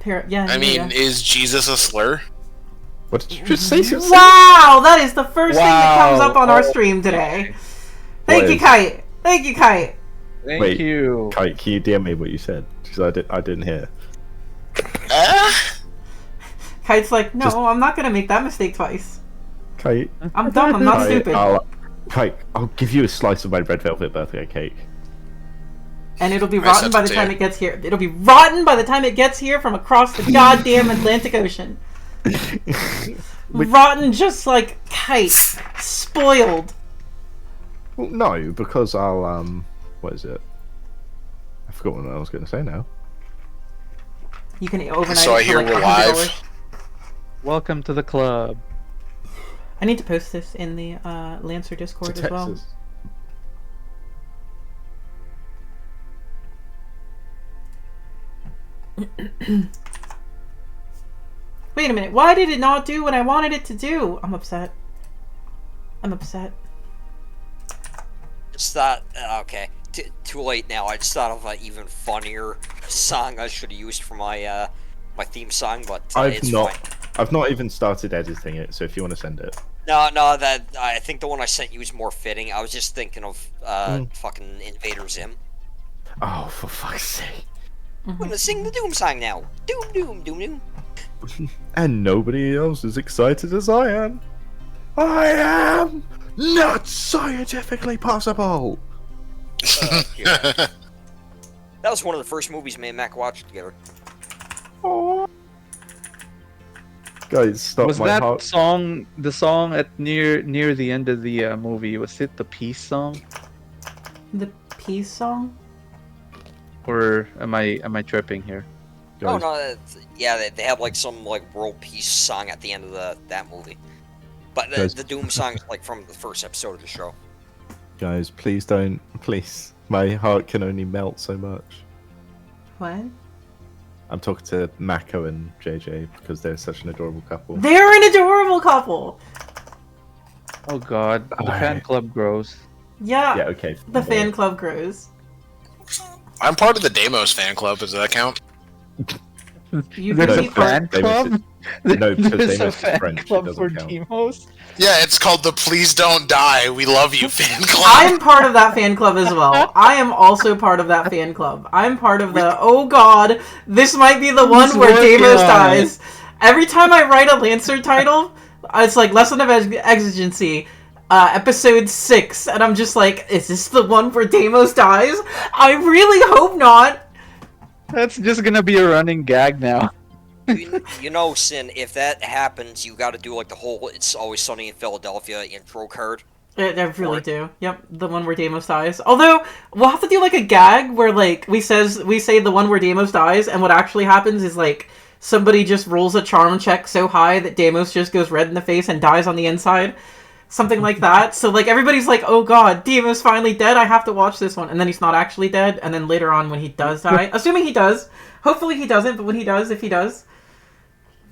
Yeah. I mean, is Jesus a slur? What did you just say? Wow, that is the first thing that comes up on our stream today. Thank you, Kite. Thank you, Kite. Thank you. Kite, can you DM me what you said? Because I didn't hear. Kite's like, no, I'm not gonna make that mistake twice. Kite. I'm dumb. I'm not stupid. Kite, I'll give you a slice of my red velvet birthday cake. And it'll be rotten by the time it gets here. It'll be rotten by the time it gets here from across the goddamn Atlantic Ocean. Rotten just like Kite. Spoiled. Well, no, because I'll, what is it? I forgot what I was going to say now. You can overnight So I it for hear like we're $100. live. Welcome to the club. I need to post this in the Lancer Discord as well. Wait a minute, why did it not do what I wanted it to do? I'm upset. I'm upset. Just thought, okay, too late now. I just thought of an even funnier song I should have used for my my theme song, but it's fine. I've not even started editing it, so if you want to send it. No, that I think the one I sent you is more fitting. I was just thinking of fucking Invader Zim. Oh, for fuck's sake! I'm gonna sing the Doom song now. Doom, doom, doom, doom. And nobody else is excited as I am. I am not scientifically possible. That was one of the first movies me and Mac watched together. Oh. Guys, stop Was my that heart. song the song at near the end of the movie? Was it the peace song? The peace song? Or am I tripping here? Oh no, yeah, they have like some like world peace song at the end of that movie. But the Doom song is like from the first episode of the show. Guys, please don't. Please. My heart can only melt so much. What? I'm talking to Mako and JJ because they're such an adorable couple. They're an adorable couple! Oh god, the fan club grows. Yeah, Yeah, okay. the fan club grows. I'm part of the Deimos fan club. Does that count? There's a fan club? No, because There's a Deimos is fan French. It club doesn't for count. Demos? Yeah, it's called the Please Don't Die, We Love You fan club. I'm part of that fan club as well. I am also part of that fan club. I'm part of the, oh god, this might be the one where Deimos dies. Every time I write a Lancer title, it's like Lesson of Exigency, episode 6, and I'm just like, is this the one where Deimos dies? I really hope not. That's just gonna be a running gag now. You know, Sin, if that happens, you gotta do like the whole It's Always Sunny in Philadelphia intro card. I really do. Yep, the one where Deimos dies. Although, we'll have to do like a gag where like we say the one where Deimos dies, and what actually happens is like somebody just rolls a charm check so high that Deimos just goes red in the face and dies on the inside. Something like that. So like everybody's like, oh god, Deimos finally dead, I have to watch this one. And then he's not actually dead, and then later on when he does die, assuming he does, hopefully he doesn't, but when he does, if he does,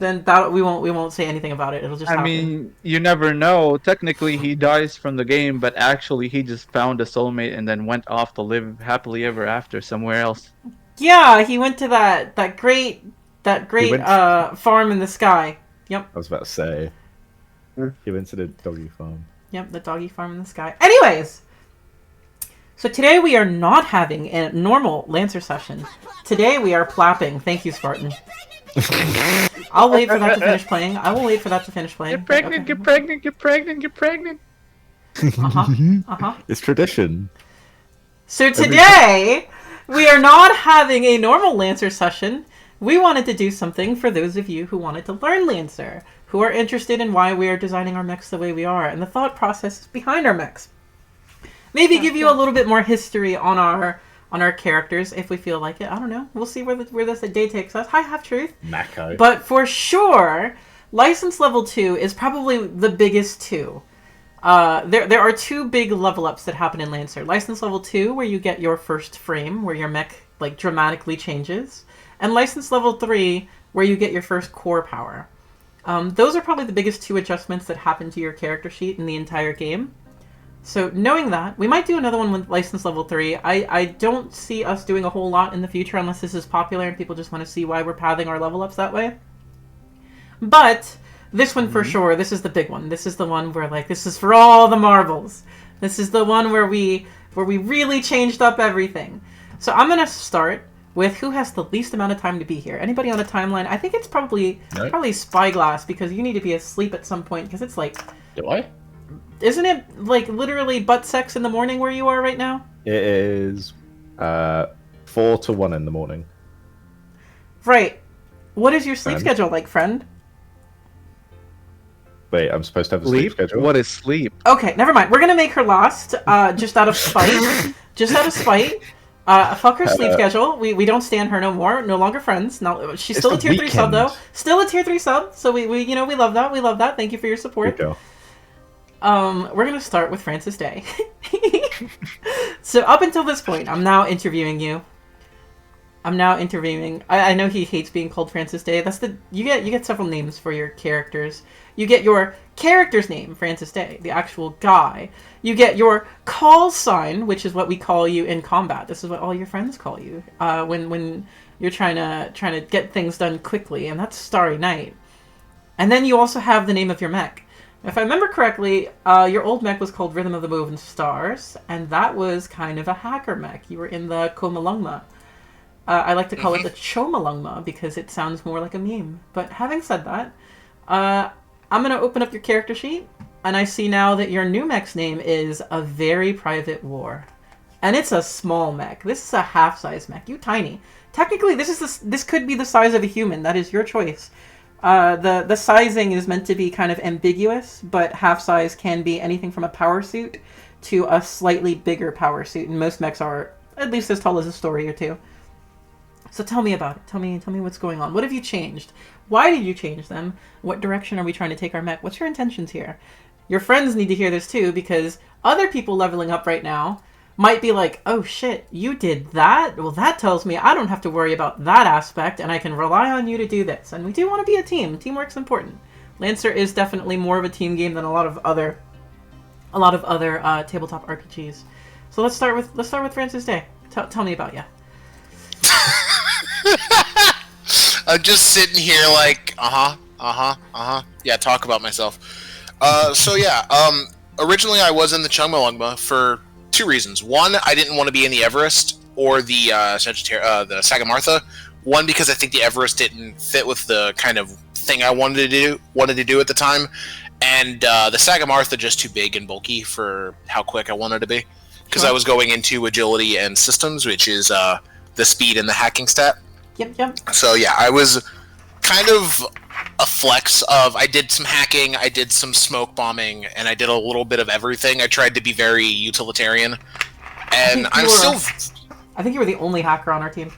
then that we won't say anything about it. It'll just happen. I mean, you never know. Technically, he dies from the game, but actually, he just found a soulmate and then went off to live happily ever after somewhere else. Yeah, he went to that great farm in the sky. Yep. I was about to say. He went to the doggy farm. Yep, the doggy farm in the sky. Anyways, so today we are not having a normal Lancer session. Today we are plapping. Thank you, Spartan. I'll wait for that to finish playing. I will wait for that to finish playing. Get pregnant, Okay. get pregnant, get pregnant, get pregnant. It's tradition. So today, we are not having a normal Lancer session. We wanted to do something for those of you who wanted to learn Lancer, who are interested in why we are designing our mechs the way we are, and the thought process behind our mechs. Maybe give you a little bit more history on our characters if we feel like it. I don't know. We'll see where this day takes us. Hi, Half-Truth. Mako. But for sure, License Level 2 is probably the biggest two. There are two big level ups that happen in Lancer. License Level 2, where you get your first frame, where your mech like dramatically changes. And License Level 3, where you get your first core power. Those are probably the biggest two adjustments that happen to your character sheet in the entire game. So knowing that, we might do another one with license level 3. I don't see us doing a whole lot in the future unless this is popular and people just want to see why we're pathing our level ups that way. But this one for sure, this is the big one. This is the one where like this is for all the marbles. This is the one where we really changed up everything. So I'm gonna start with who has the least amount of time to be here. Anybody on a timeline? I think it's probably Spyglass, because you need to be asleep at some point because it's like. Do I? Isn't it like literally butt sex in the morning where you are right now? It is 4 to 1 in the morning. Right. What is your sleep And? schedule like, friend? Wait, I'm supposed to have a sleep schedule? What is sleep? Okay, never mind. We're gonna make her last, just out of spite. Just out of spite. Fuck her sleep schedule. We don't stand her no more. No longer friends. No, she's still a tier 3 sub though. Still a tier 3 sub. So we love that. We love that. Thank you for your support. Good girl. We're gonna start with Francis Day. So up until this point, I'm now interviewing you. I'm now interviewing. I know he hates being called Francis Day. That's the you get several names for your characters. You get your character's name, Francis Day, the actual guy. You get your call sign, which is what we call you in combat. This is what all your friends call you when you're trying to get things done quickly, and that's Starry Night. And then you also have the name of your mech. If I remember correctly, your old mech was called Rhythm of the Moving Stars, and that was kind of a hacker mech. You were in the Komalungma. I like to call it the Chomalungma because it sounds more like a meme. But having said that, I'm going to open up your character sheet, and I see now that your new mech's name is A Very Private War. And it's a small mech. This is a half-size mech. You tiny. Technically, this could be the size of a human. That is your choice. The sizing is meant to be kind of ambiguous, but half-size can be anything from a power suit to a slightly bigger power suit, and most mechs are at least as tall as a story or two. So tell me about it. Tell me what's going on. What have you changed? Why did you change them? What direction are we trying to take our mech? What's your intentions here? Your friends need to hear this too, because other people leveling up right now might be like, oh shit, you did that? Well, that tells me I don't have to worry about that aspect, and I can rely on you to do this. And we do want to be a team. Teamwork's important. Lancer is definitely more of a team game than a lot of other tabletop RPGs. So let's start with Francis Day. Tell me about you. I'm just sitting here like, yeah, talk about myself. Originally I was in the Chungmalungma for 2 reasons. One, I didn't want to be in the Everest or the the Sagamartha. One, because I think the Everest didn't fit with the kind of thing I wanted to do at the time, and the Sagamartha just too big and bulky for how quick I wanted to be. Because I was going into agility and systems, which is the speed and the hacking stat. Yep. So yeah, I was kind of a flex of I did some hacking, I did some smoke bombing, and I did a little bit of everything. I tried to be very utilitarian, and I think you were the only hacker on our team.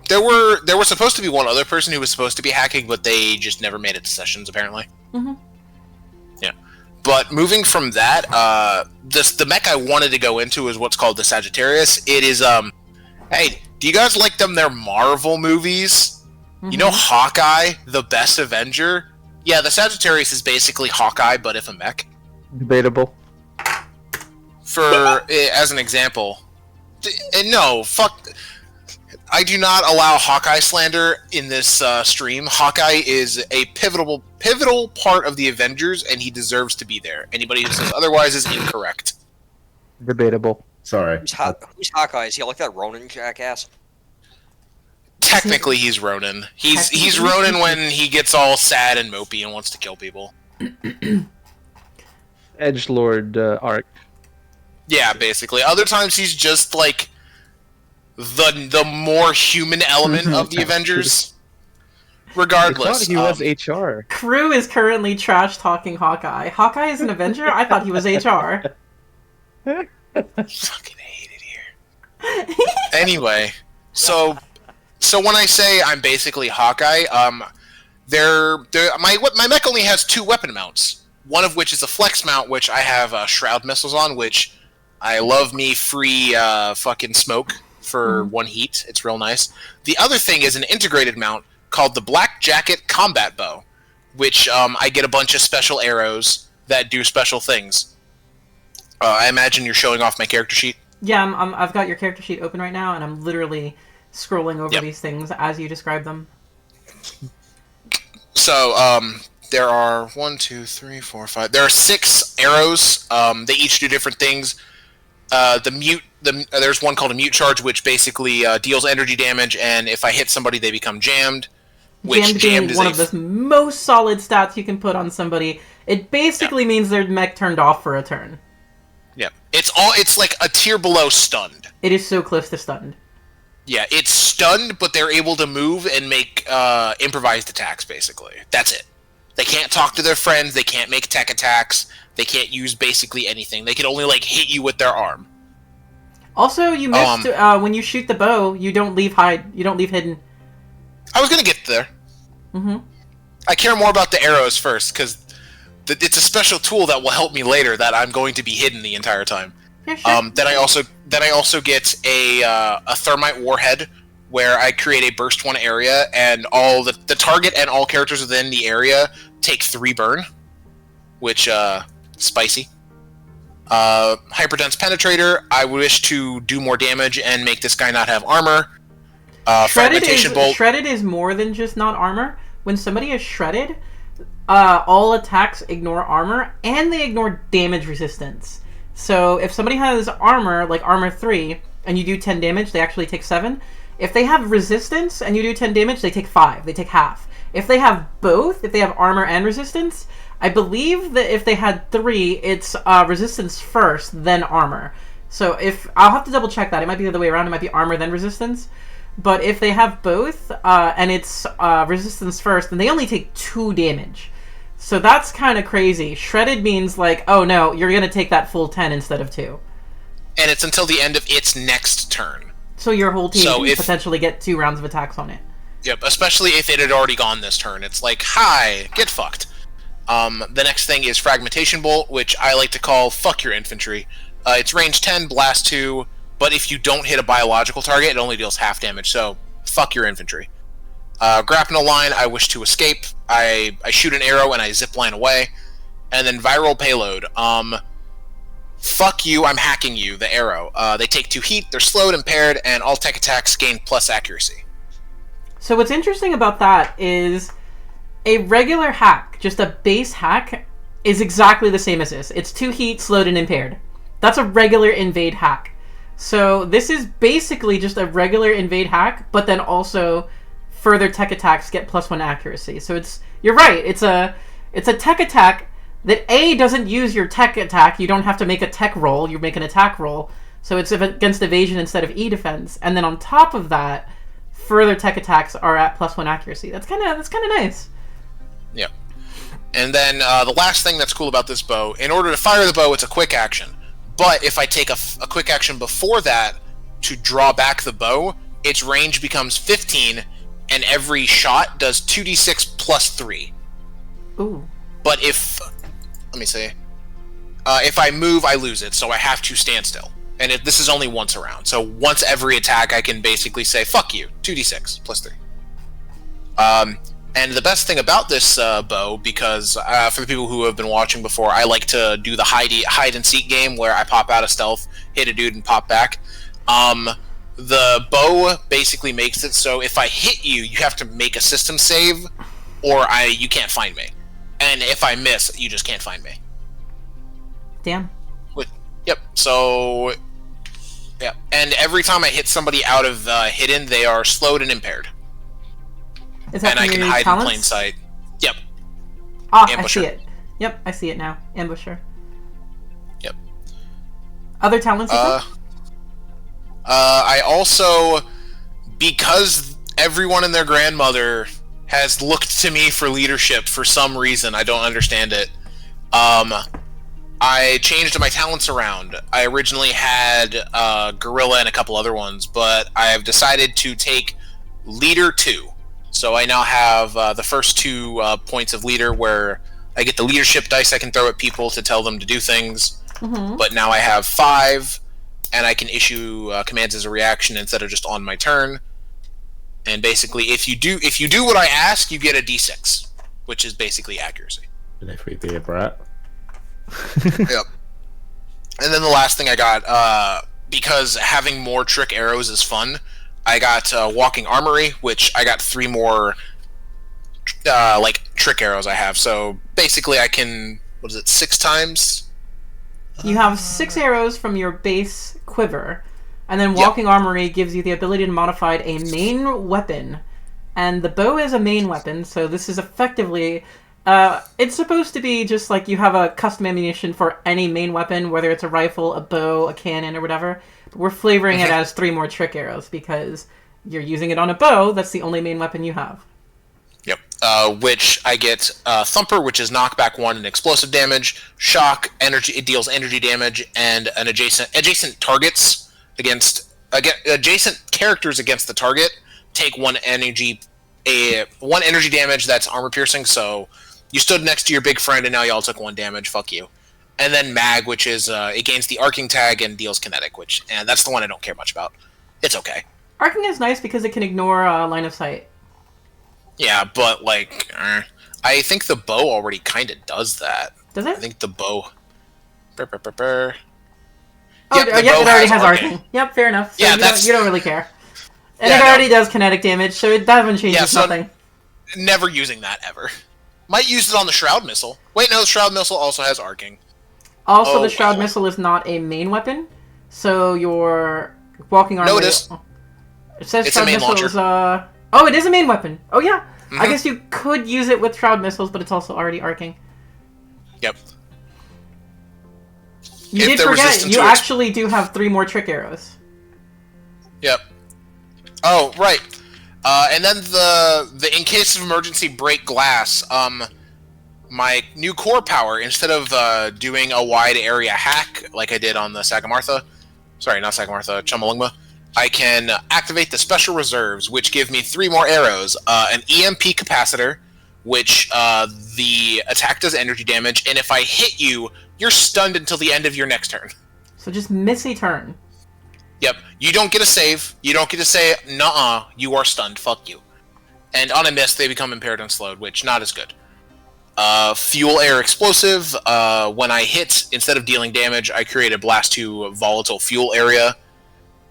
There were supposed to be one other person who was supposed to be hacking, but they just never made it to sessions apparently. Mm-hmm. Yeah, but moving from that, the mech I wanted to go into is what's called the Sagittarius. It is hey, do you guys like their Marvel movies? Mm-hmm. You know Hawkeye, the best Avenger? Yeah, the Sagittarius is basically Hawkeye, but if a mech. Debatable. As an example. No, fuck. I do not allow Hawkeye slander in this stream. Hawkeye is a pivotal part of the Avengers, and he deserves to be there. Anybody who says otherwise is incorrect. Debatable. Sorry. Who's Hawkeye? Is he like that Ronin jackass? Technically, he's Ronin. He's Ronin when he gets all sad and mopey and wants to kill people. Edgelord arc. Yeah, basically. Other times he's just like the more human element of the Avengers. Regardless, I thought he was HR. Crew is currently trash talking Hawkeye. Hawkeye is an Avenger? I thought he was HR. Fucking hate it here. Anyway, so when I say I'm basically Hawkeye, my mech only has 2 weapon mounts. One of which is a flex mount, which I have shroud missiles on, which I love me free fucking smoke for 1 heat. It's real nice. The other thing is an integrated mount called the Black Jacket Combat Bow, which I get a bunch of special arrows that do special things. I imagine you're showing off my character sheet. Yeah, I've got your character sheet open right now, and I'm literally scrolling over Yep. these things as you describe them. So, there are 1, 2, 3, 4, 5. There are 6 arrows. They each do different things. There's one called a mute charge, which basically deals energy damage, and if I hit somebody, they become jammed. Which Jammed being one of the most solid stats you can put on somebody. It basically means their mech turned off for a turn. Yeah, it's like a tier below stunned. It is so close to stunned. Yeah, it's stunned, but they're able to move and make improvised attacks, basically. That's it. They can't talk to their friends, they can't make tech attacks, they can't use basically anything. They can only, like, hit you with their arm. Also, you missed, when you shoot the bow, you don't leave hidden. I was gonna get there. Mm-hmm. I care more about the arrows first, because it's a special tool that will help me later that I'm going to be hidden the entire time. Yeah, sure. Then I also get a thermite warhead where I create a burst 1 area, and all the target and all characters within the area take 3 burn, which spicy. Hyperdense penetrator. I wish to do more damage and make this guy not have armor. Shredded is more than just not armor. When somebody is shredded, all attacks ignore armor, and they ignore damage resistance. So if somebody has armor, like armor 3, and you do 10 damage, they actually take 7. If they have resistance, and you do 10 damage, they take 5. They take half. If they have both, if they have armor and resistance, I believe that if they had 3, it's resistance first, then armor. So I'll have to double check that. It might be the other way around. It might be armor, then resistance. But if they have both, and it's resistance first, then they only take 2 damage. So that's kind of crazy. Shredded means like, oh no, you're going to take that full 10 instead of 2. And it's until the end of its next turn. So your whole team can potentially get 2 rounds of attacks on it. Yep, especially if it had already gone this turn. It's like, hi, get fucked. The next thing is Fragmentation Bolt, which I like to call fuck your infantry. It's range 10, blast 2, but if you don't hit a biological target, it only deals half damage, so fuck your infantry. Grapnel Line, I wish to escape. I shoot an arrow and I zip line away. And then Viral Payload. Fuck you, I'm hacking you, the arrow. They take 2 heat, they're slowed, impaired, and all tech attacks gain plus accuracy. So what's interesting about that is a regular hack, just a base hack, is exactly the same as this. It's 2 heat, slowed, and impaired. That's a regular invade hack. So this is basically just a regular invade hack, but then also further tech attacks get +1 accuracy. So you're right, it's a tech attack that A, doesn't use your tech attack. You don't have to make a tech roll, you make an attack roll. So it's against evasion instead of E defense. And then on top of that, further tech attacks are at +1 accuracy. That's kind of nice. Yeah. And then the last thing that's cool about this bow, in order to fire the bow, it's a quick action. But if I take a quick action before that to draw back the bow, its range becomes 15, and every shot does 2d6 plus 3. Ooh. But let me see. If I move, I lose it, so I have to stand still. And this is only once around. So once every attack, I can basically say, fuck you, 2d6 plus 3. And the best thing about this bow, because for the people who have been watching before, I like to do the hide and seek game where I pop out of stealth, hit a dude, and pop back. The bow basically makes it so if I hit you, you have to make a system save, or you can't find me. And if I miss, you just can't find me. Damn. Yep. So, yeah. And every time I hit somebody out of hidden, they are slowed and impaired. Is that and I can hide talents? in plain sight. Yep. Ah, Ambusher. I see it. Yep, I see it now. Ambusher. Yep. Other talents? I also, because everyone and their grandmother has looked to me for leadership for some reason, I don't understand it. I changed my talents around. I originally had Gorilla and a couple other ones, but I have decided to take Leader 2. So I now have the first 2 points of Leader where I get the leadership dice I can throw at people to tell them to do things. Mm-hmm. But now I have 5, and I can issue commands as a reaction instead of just on my turn. And basically, if you do what I ask, you get a d6, which is basically accuracy. And if we be a brat. Yep. And then the last thing I got, because having more trick arrows is fun, I got Walking Armory, which I got 3 more trick arrows I have. So basically I can, 6 times? You have 6 arrows from your base quiver, and then Walking Armory gives you the ability to modify a main weapon. And the bow is a main weapon, so this is effectively... it's supposed to be just like you have a custom ammunition for any main weapon, whether it's a rifle, a bow, a cannon, or whatever. But we're flavoring it as 3 more trick arrows, because you're using it on a bow, that's the only main weapon you have. Yep. Which I get Thumper, which is knockback 1 and explosive damage, Shock, energy, it deals energy damage, and an adjacent targets against adjacent characters against the target take 1 energy damage that's armor piercing. So you stood next to your big friend and now y'all took 1 damage. Fuck you. And then Mag, which is it gains the arcing tag and deals kinetic, and that's the one I don't care much about. It's okay. Arcing is nice because it can ignore line of sight. Yeah, but I think the bow already kind of does that. Does it? I think the bow. Oh, Yep, it already has arcing. Yep, fair enough. So Yeah, you don't really care. And Yeah, it already does kinetic damage, so that one changes nothing. Never using that ever. Might use it on the Shroud Missile. Wait, no, the Shroud Missile also has arcing. Also, the Shroud Missile is not a main weapon, so your Walking Armory... No, it is. It says It's Shroud a main Missile is... launcher. Oh, it is a main weapon. Oh, yeah. Mm-hmm. I guess you could use it with Shroud Missiles, but it's also already arcing. Yep. You did forget, you actually do have 3 more trick arrows. Yep. Oh, right. And then the in case of emergency break glass, my new core power, instead of doing a wide area hack like I did on the Sagamartha, sorry, not Sagamartha, Chumalungma, I can activate the special reserves, which give me 3 more arrows, an EMP capacitor, which the attack does energy damage, and if I hit you, you're stunned until the end of your next turn. So just miss a turn. Yep. You don't get a save. You don't get to say, nuh-uh, you are stunned, fuck you. And on a miss, they become impaired and slowed, which not as good. Fuel air explosive. When I hit, instead of dealing damage, I create a blast to volatile fuel area.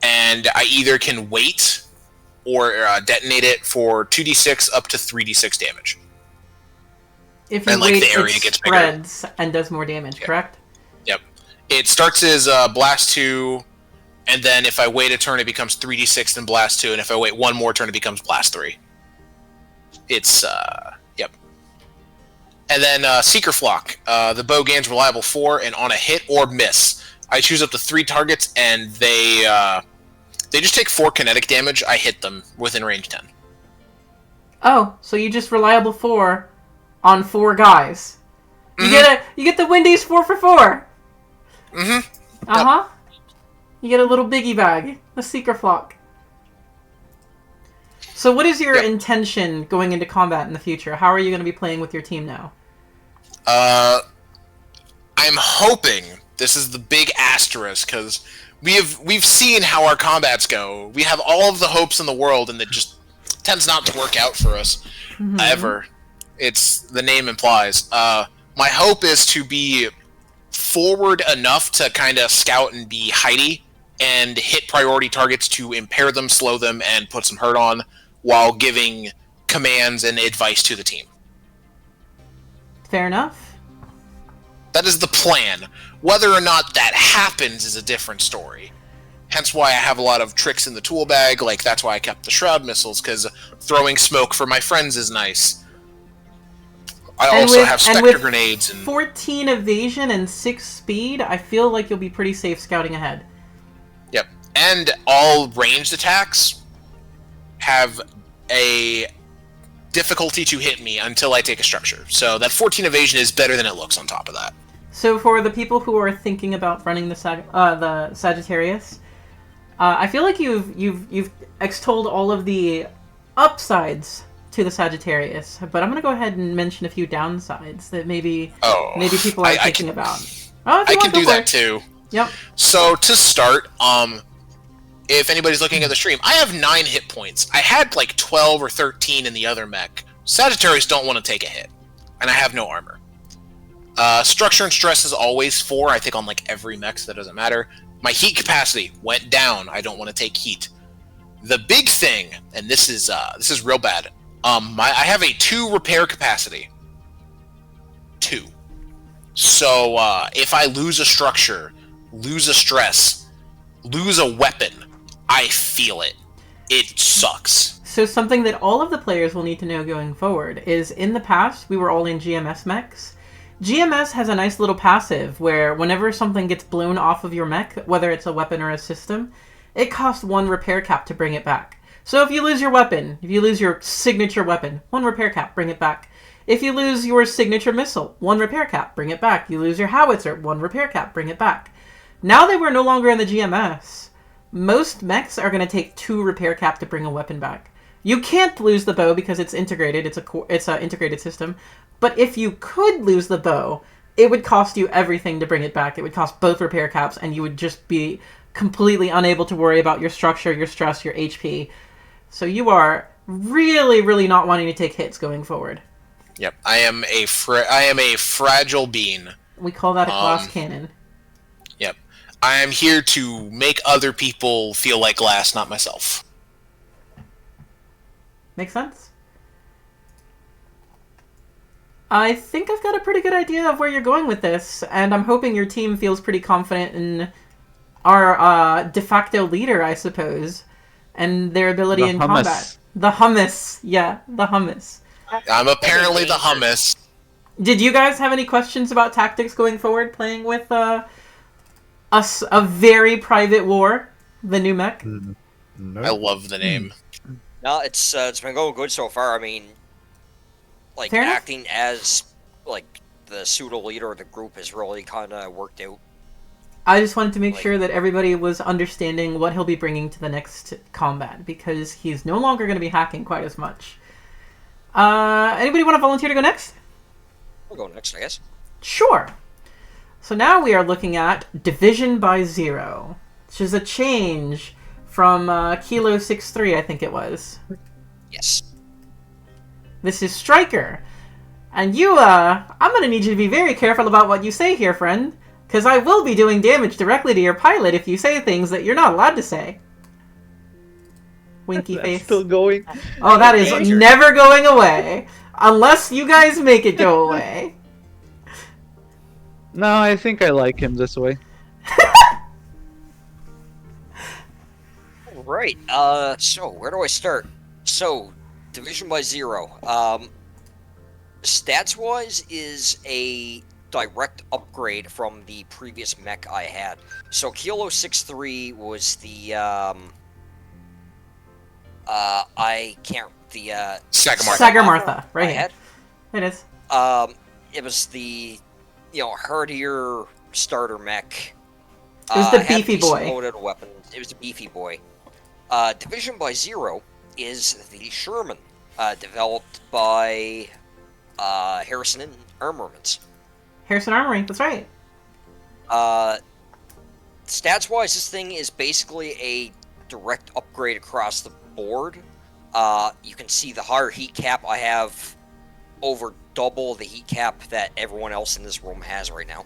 And I either can wait or detonate it for 2d6 up to 3d6 damage. If you wait, it spreads and does more damage, correct? Yep. It starts as blast 2, and then if I wait a turn, it becomes 3d6 and blast 2, and if I wait 1 more turn, it becomes blast 3. It's, yep. And then Seeker Flock. The bow gains reliable 4, and on a hit or miss, I choose up to 3 targets, and they just take 4 kinetic damage. I hit them within range 10. Oh, so you just reliable 4 on 4 guys. You get the Wendy's 4 for 4. Mm-hmm. You get a little biggie bag, the Seeker Flock. So what is your intention going into combat in the future? How are you going to be playing with your team now? I'm hoping, this is the big asterisk, because we've seen how our combats go. We have all of the hopes in the world, and it just tends not to work out for us, ever. It's, the name implies. My hope is to be forward enough to kind of scout and be hidey, and hit priority targets to impair them, slow them, and put some hurt on, while giving commands and advice to the team. Fair enough. That is the plan. Whether or not that happens is a different story. Hence why I have a lot of tricks in the tool bag, like that's why I kept the Shroud Missiles, because throwing smoke for my friends is nice. I also have Spectre Grenades. And 14 evasion and 6 speed, I feel like you'll be pretty safe scouting ahead. Yep. And all ranged attacks have a difficulty to hit me until I take a structure. So that 14 evasion is better than it looks on top of that. So for the people who are thinking about running the Sagittarius, I feel like you've extolled all of the upsides to the Sagittarius, but I'm going to go ahead and mention a few downsides that maybe people are thinking about. Oh, I can do that too. Yep. So to start, if anybody's looking at the stream, I have 9 hit points. I had like 12 or 13 in the other mech. Sagittarius don't want to take a hit, and I have no armor. Structure and stress is always 4. I think on like every mech, so that doesn't matter. My heat capacity went down. I don't want to take heat. The big thing, and this is real bad. I have a 2 repair capacity. 2. So if I lose a structure, lose a stress, lose a weapon, I feel it. It sucks. So something that all of the players will need to know going forward is, in the past, we were all in GMS mechs. GMS has a nice little passive where whenever something gets blown off of your mech, whether it's a weapon or a system, it costs 1 repair cap to bring it back. So if you lose your weapon, if you lose your signature weapon, 1 repair cap, bring it back. If you lose your signature missile, 1 repair cap, bring it back. You lose your howitzer, 1 repair cap, bring it back. Now that we're no longer in the GMS, most mechs are going to take 2 repair cap to bring a weapon back. You can't lose the bow because it's integrated. It's an integrated system. But if you could lose the bow, it would cost you everything to bring it back. It would cost both repair caps, and you would just be completely unable to worry about your structure, your stress, your HP. So you are really, really not wanting to take hits going forward. Yep, I am a fragile being. We call that a glass cannon. Yep, I am here to make other people feel like glass, not myself. Makes sense? I think I've got a pretty good idea of where you're going with this, and I'm hoping your team feels pretty confident in our de facto leader, I suppose, and their ability in combat. The hummus. Yeah, the hummus. I'm apparently the hummus. Did you guys have any questions about tactics going forward, playing with a very private war, the new mech? No. I love the name. No, it's been going good so far. I mean, like, Fair enough. acting as like the pseudo leader of the group has really kind of worked out. I just wanted to make sure that everybody was understanding what he'll be bringing to the next combat, because he's no longer going to be hacking quite as much. Anybody want to volunteer to go next? I'll go next, I guess. Sure. So now we are looking at Division by Zero, which is a change from Kilo 6-3, I think it was. Yes. This is Striker. And you, I'm going to need you to be very careful about what you say here, friend, because I will be doing damage directly to your pilot if you say things that you're not allowed to say. Winky face. Still going. Oh, that is never going away. Unless you guys make it go away. No, I think I like him this way. Right. So where do I start? So, Division by Zero. Stats-wise is a direct upgrade from the previous mech I had. So Kilo 6-3 was the Sagarmartha, right I had. It is. It was the hardier starter mech. It was the had beefy decent boy. Loaded weapons. It was the beefy boy. Division by Zero is the Sherman, developed by Harrison Armaments. Harrison Armory, that's right. Stats-wise, this thing is basically a direct upgrade across the board. You can see the higher heat cap. I have over double the heat cap that everyone else in this room has right now.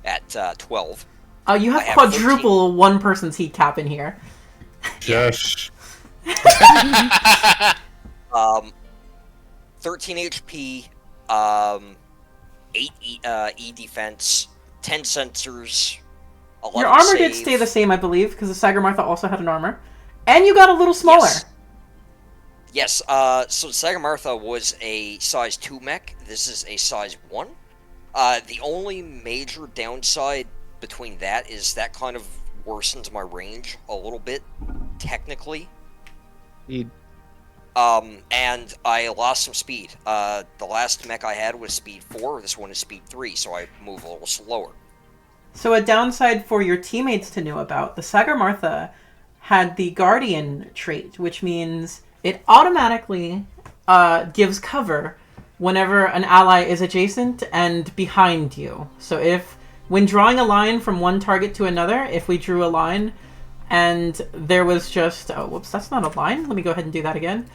At 12. You have I have quadruple 13. One person's heat cap in here. Yes. 13 HP, 8 E defense, 10 sensors, 11 Your armor save. did stay the same, I believe, because the Sagarmartha also had an armor. And you got a little smaller. Yes, so Sagarmartha was a size 2 mech. This is a size 1. The only major downside between that is that kind of worsens my range a little bit, technically. And I lost some speed. The last mech I had was speed 4, this one is speed 3, so I move a little slower. So a downside for your teammates to know about, the Sagarmartha had the Guardian trait, which means it automatically gives cover whenever an ally is adjacent and behind you. So when drawing a line from one target to another, if we drew a line and there was just... Oh, whoops, that's not a line. Let me go ahead and do that again.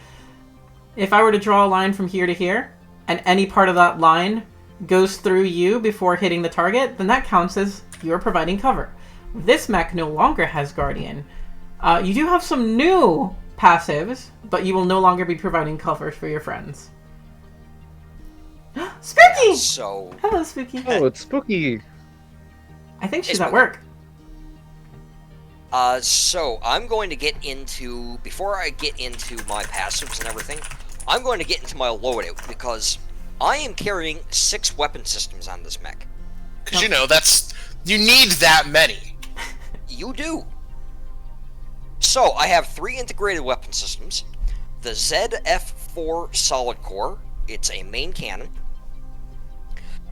If I were to draw a line from here to here, and any part of that line goes through you before hitting the target, then that counts as you're providing cover. This mech no longer has Guardian. You do have some new passives, but you will no longer be providing cover for your friends. Spooky! Yeah, so Hello, Spooky. Oh, it's spooky. I think she's It's at work. so I'm going to get into, before I get into my passives and everything, I'm going to get into my loadout, because I am carrying 6 weapon systems on this mech. Because, you know, you need that many. You do. So, I have 3 integrated weapon systems. The ZF4 Solid Core, it's a main cannon.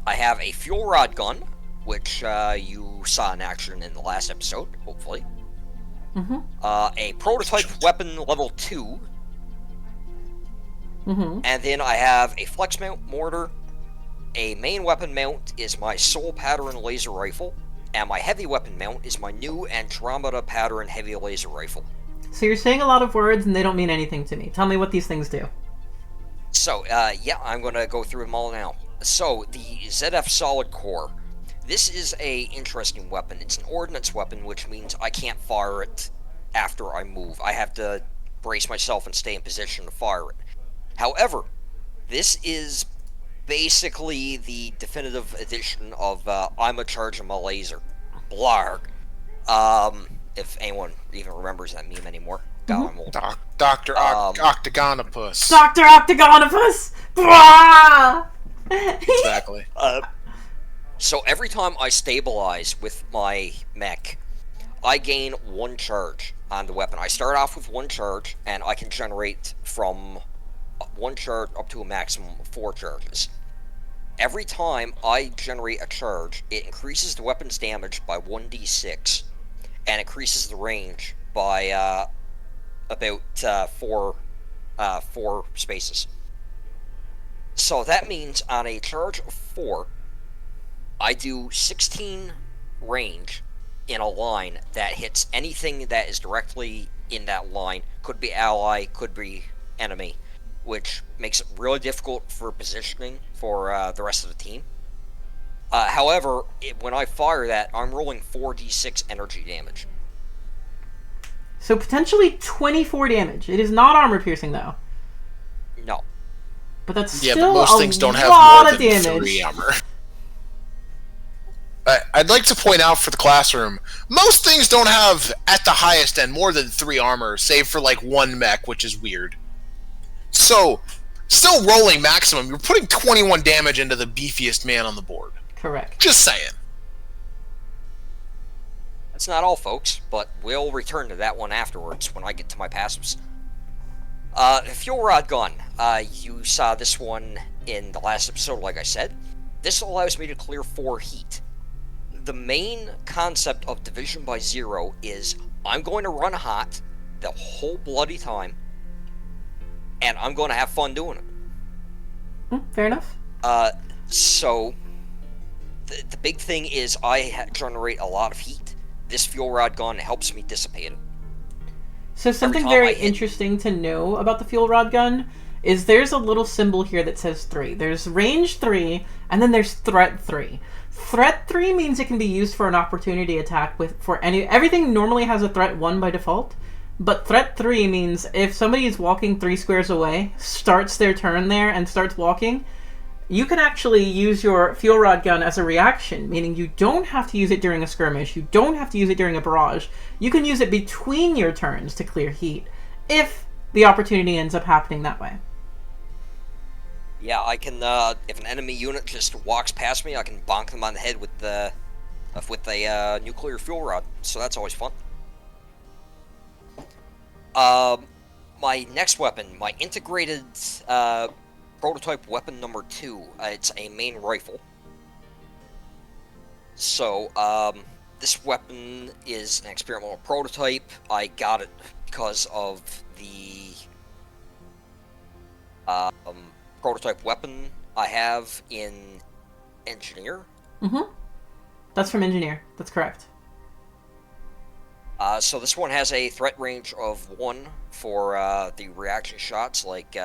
I have a fuel rod gun, which you saw in action in the last episode, hopefully. Mm-hmm. A prototype weapon level 2. Mm-hmm. And then I have a flex mount mortar. A main weapon mount is my soul pattern laser rifle. And my heavy weapon mount is my new Andromeda pattern heavy laser rifle. So you're saying a lot of words and they don't mean anything to me. Tell me what these things do. So, yeah, I'm going to go through them all now. So, the ZF Solid Core. This is a interesting weapon. It's an ordnance weapon, which means I can't fire it after I move. I have to brace myself and stay in position to fire it. However, this is basically the definitive edition of I'm a charging my laser. Blarg. If anyone even remembers that meme anymore. God, I'm old. Dr. Octagonopus. Dr. Octagonopus! Blah! Exactly. So every time I stabilize with my mech, I gain 1 charge on the weapon. I start off with 1 charge, and I can generate from 1 charge up to a maximum of 4 charges. Every time I generate a charge, it increases the weapon's damage by 1d6, and increases the range by about 4 spaces. So that means on a charge of 4, I do 16 range in a line that hits anything that is directly in that line. Could be ally, could be enemy, which makes it really difficult for positioning for the rest of the team. However, when I fire that, I'm rolling 4d6 energy damage. So potentially 24 damage. It is not armor piercing though. No. But that's Yeah, still but most a things don't have lot more of than damage. 3 armor. I'd like to point out for the classroom, most things don't have, at the highest end, more than 3 armor, save for, like, 1 mech, which is weird. So, still rolling maximum, you're putting 21 damage into the beefiest man on the board. Correct. Just saying. That's not all, folks, but we'll return to that one afterwards when I get to my passives. Fuel Rod Gun. You saw this one in the last episode, like I said. This allows me to clear 4 heat. The main concept of Division by Zero is I'm going to run hot the whole bloody time, and I'm going to have fun doing it. Fair enough. So, the big thing is I generate a lot of heat. This Fuel Rod Gun helps me dissipate it. So something time very I hit- interesting to know about the fuel rod gun is there's a little symbol here that says 3. There's range 3, and then there's threat 3. Threat 3 means it can be used for an opportunity attack everything normally has a threat 1 by default, but threat 3 means if somebody is walking 3 squares away, starts their turn there and starts walking, you can actually use your fuel rod gun as a reaction, meaning you don't have to use it during a skirmish, you don't have to use it during a barrage. You can use it between your turns to clear heat, if the opportunity ends up happening that way. Yeah, I can, if an enemy unit just walks past me, I can bonk them on the head with a nuclear fuel rod, so that's always fun. My next weapon, my integrated, prototype weapon number 2, it's a main rifle. So, this weapon is an experimental prototype. I got it because of the prototype weapon I have in Engineer. Mm-hmm. That's from Engineer. That's correct. So this one has a threat range of 1 for the reaction shots, like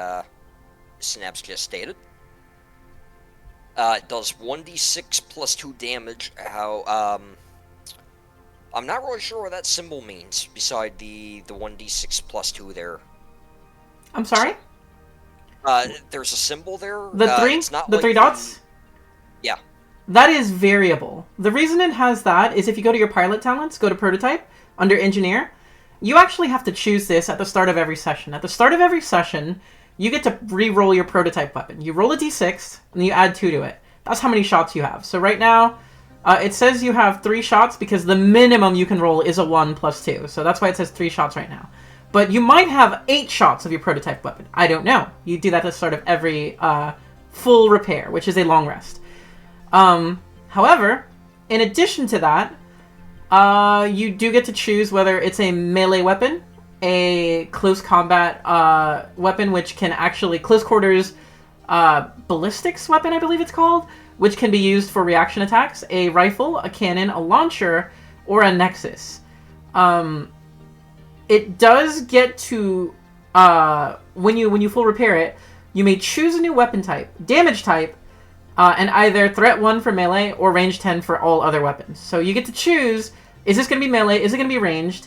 Synapse just stated. It does 1d6 plus 2 damage. I'm not really sure what that symbol means, beside the 1d6 plus 2 there. I'm sorry? There's a symbol there. The three? It's not The like three dots? Yeah. That is variable. The reason it has that is if you go to your pilot talents, go to prototype, under engineer, you actually have to choose this at the start of every session. At the start of every session, you get to re-roll your prototype weapon. You roll a d6, and you add 2 to it. That's how many shots you have. So right now, it says you have 3 shots because the minimum you can roll is a 1 plus 2. So that's why it says 3 shots right now. But you might have 8 shots of your prototype weapon. I don't know. You do that at the start of every full repair, which is a long rest. However, in addition to that, you do get to choose whether it's a melee weapon, a close combat weapon, which can actually close quarters ballistics weapon, I believe it's called, which can be used for reaction attacks, a rifle, a cannon, a launcher, or a nexus. It does get to when you full repair it, you may choose a new weapon type, damage type, and either threat 1 for melee or range 10 for all other weapons. So you get to choose, is this going to be melee, is it going to be ranged,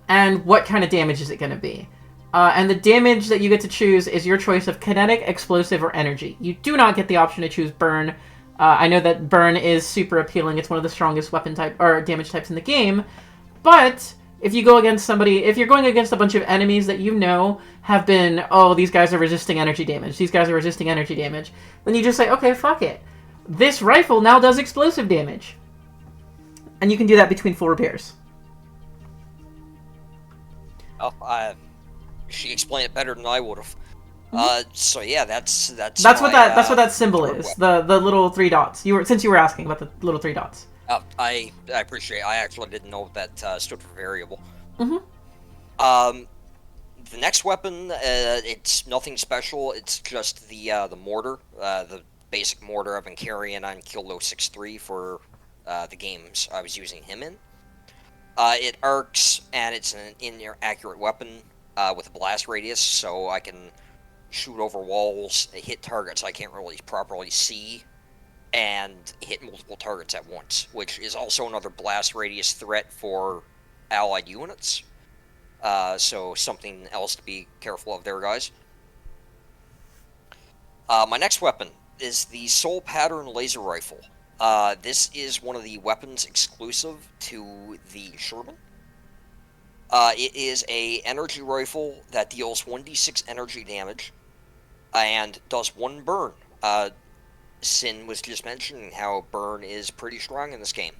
and what kind of damage is it going to be? And the damage that you get to choose is your choice of kinetic, explosive, or energy. You do not get the option to choose burn. I know that burn is super appealing. It's one of the strongest weapon type or damage types in the game. But if you go against somebody, if you're going against a bunch of enemies that you know have been, oh, these guys are resisting energy damage, these guys are resisting energy damage, then you just say, okay, fuck it. This rifle now does explosive damage. And you can do that between full repairs. Oh, she explained it better than I would have. So yeah, that's what that symbol is. The little 3 dots. Since you were asking about the little 3 dots. I appreciate it. I actually didn't know that stood for variable. Mm-hmm. The next weapon, it's nothing special. It's just the mortar, the basic mortar I've been carrying on Kilo 6-3 for the games I was using him in. It arcs, and it's an inaccurate weapon with a blast radius, so I can shoot over walls, hit targets I can't really properly see, and hit multiple targets at once, which is also another blast radius threat for allied units. So something else to be careful of there, guys. My next weapon is the Soul Pattern Laser Rifle. This is one of the weapons exclusive to the Sherman. It is a energy rifle that deals 1d6 energy damage and does 1 burn. Sin was just mentioning how burn is pretty strong in this game.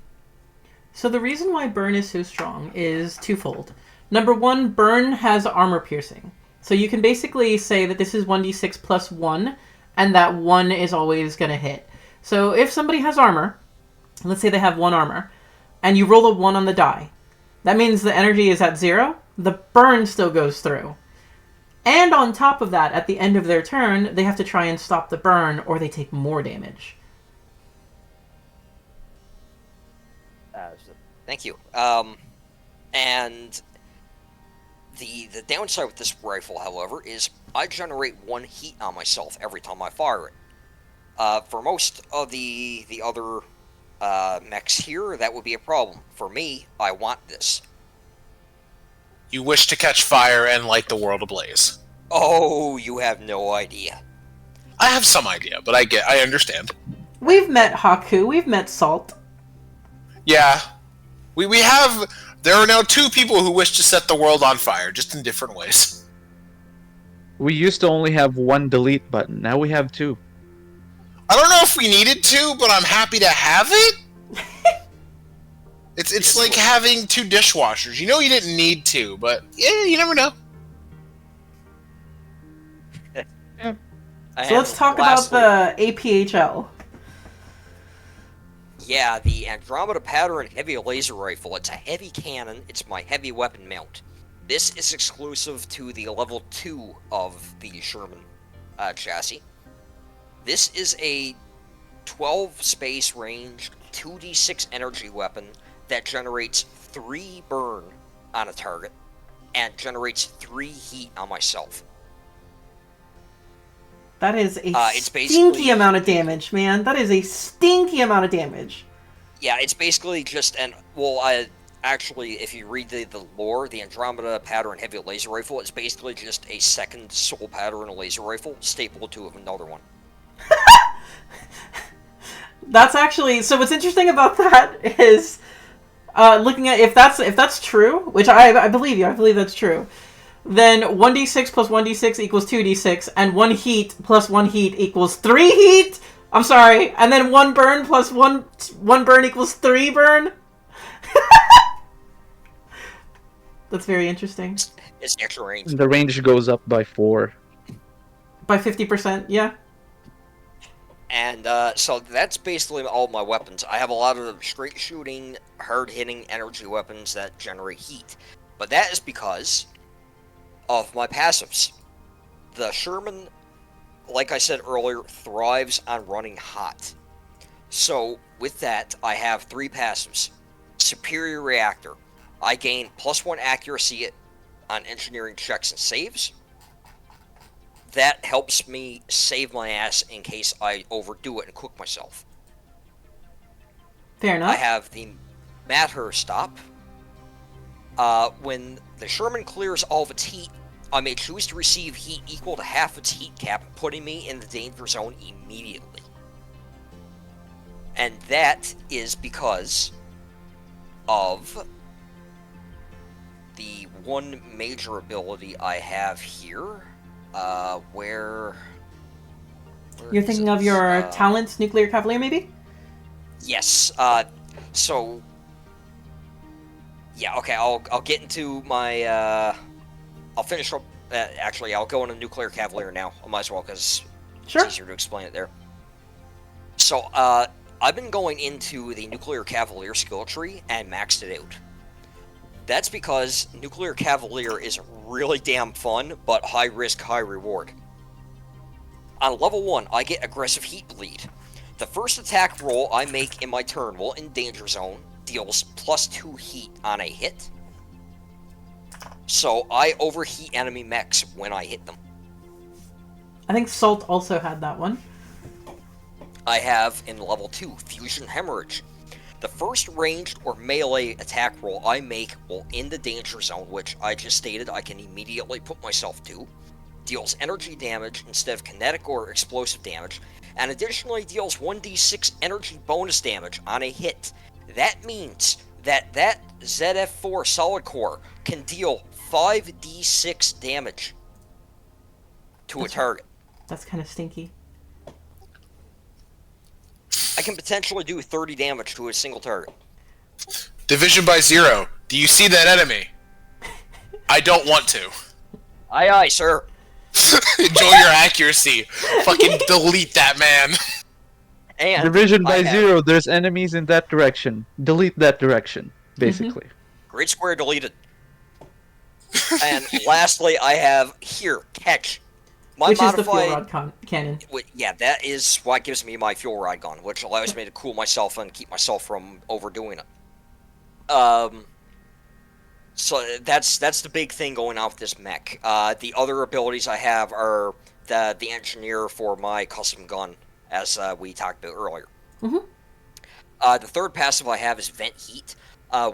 So the reason why burn is so strong is twofold. Number 1, burn has armor piercing. So you can basically say that this is 1d6 plus 1, and that 1 is always going to hit. So if somebody has armor, let's say they have 1 armor, and you roll a 1 on the die, that means the energy is at 0, the burn still goes through. And on top of that, at the end of their turn, they have to try and stop the burn, or they take more damage. Thank you. And the downside with this rifle, however, is I generate 1 heat on myself every time I fire it. For most of the other mechs here, that would be a problem. For me, I want this. You wish to catch fire and light the world ablaze. Oh, you have no idea. I have some idea, but I understand. We've met Haku, we've met Salt. Yeah. We have... There are now 2 people who wish to set the world on fire, just in different ways. We used to only have 1 delete button. Now we have 2. I don't know if we needed to, but I'm happy to have it. It's like having 2 dishwashers. You know you didn't need to, but yeah, you never know. So let's talk about the APHL. Yeah, the Andromeda Pattern Heavy Laser Rifle. It's a heavy cannon. It's my heavy weapon mount. This is exclusive to the level 2 of the Sherman chassis. This is a 12 space range, 2d6 energy weapon that generates 3 burn on a target and generates 3 heat on myself. That is a It's stinky basically- amount of damage, man. That is a stinky amount of damage. Yeah, it's basically just actually, if you read the lore, the Andromeda pattern heavy laser rifle is basically just a second soul pattern laser rifle stapled to another one. That's actually so. What's interesting about that is looking at if that's true, which I believe you. I believe that's true. Then 1d6 plus 1d6 equals 2d6, and 1 heat plus 1 heat equals 3 heat. I'm sorry, and then 1 burn plus 1 burn equals 3 burn. That's very interesting. It's extra range. The range goes up by 4. By 50%, yeah. And so that's basically all my weapons. I have a lot of straight shooting, hard hitting energy weapons that generate heat. But that is because of my passives. The Sherman, like I said earlier, thrives on running hot. So with that, I have 3 passives. Superior Reactor. I gain +1 accuracy on engineering checks and saves. That helps me save my ass in case I overdo it and cook myself. Fair enough. I have the Matter Stop. When the Sherman clears all of its heat, I may choose to receive heat equal to half its heat cap, putting me in the danger zone immediately. And that is because of the one major ability I have here. Where You're is thinking it? of your talent, Nuclear Cavalier, maybe? Yes. So. Yeah. Okay. I'll get into my. I'll finish up. Actually, I'll go into Nuclear Cavalier now. I might as well because Sure. it's easier to explain it there. So, I've been going into the Nuclear Cavalier skill tree and maxed it out. That's because Nuclear Cavalier is really damn fun, but high risk, high reward. On level 1, I get Aggressive Heat Bleed. The first attack roll I make in my turn while in Danger Zone deals +2 heat on a hit. So I overheat enemy mechs when I hit them. I think Salt also had that one. I have, in level 2, Fusion Hemorrhage. The first ranged or melee attack roll I make while in the danger zone, which I just stated I can immediately put myself to, deals energy damage instead of kinetic or explosive damage, and additionally deals 1d6 energy bonus damage on a hit. That means that ZF4 Solid Core can deal 5d6 damage to a target. That's kind of stinky. I can potentially do 30 damage to a single target. Division by 0. Do you see that enemy? I don't want to. Aye, aye, sir. Enjoy your accuracy. Fucking delete that man. And Division by I have 0, there's enemies in that direction. Delete that direction, basically. Great Square deleted. And lastly, I have here, Catch. My Which is the modified, fuel rod cannon. yeah, that is what gives me my fuel rod gun, which allows me to cool myself and keep myself from overdoing it. So that's the big thing going on with this mech. The other abilities I have are the engineer for my custom gun, as we talked about earlier. Mhm. The third passive I have is Vent Heat.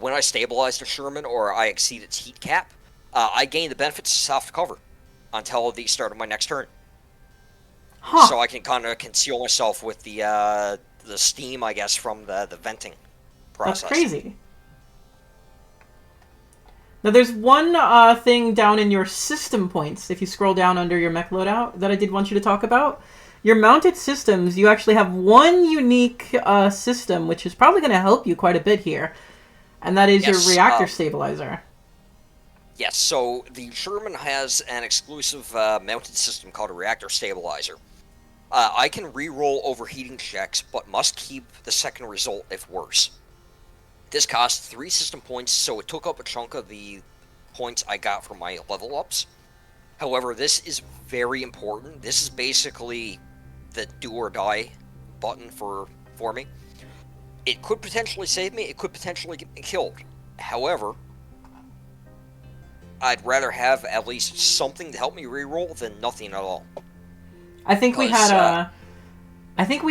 When I stabilize the Sherman or I exceed its heat cap, I gain the benefits of soft cover until the start of my next turn. Huh. So I can kind of conceal myself with the steam, I guess, from the venting process. That's crazy. Now, there's one thing down in your system points, if you scroll down under your mech loadout, that I did want you to talk about. Your mounted systems, you actually have one unique system, which is probably going to help you quite a bit here, and that is Yes, your reactor stabilizer. Yes, so the Sherman has an exclusive mounted system called a reactor stabilizer. I can re-roll overheating checks, but must keep the second result if worse. This costs 3 system points, so it took up a chunk of the points I got from my level ups. However, this is very important. This is basically the do or die button for me. It could potentially save me, it could potentially get me killed. However, I'd rather have at least something to help me reroll than nothing at all. I think we Because,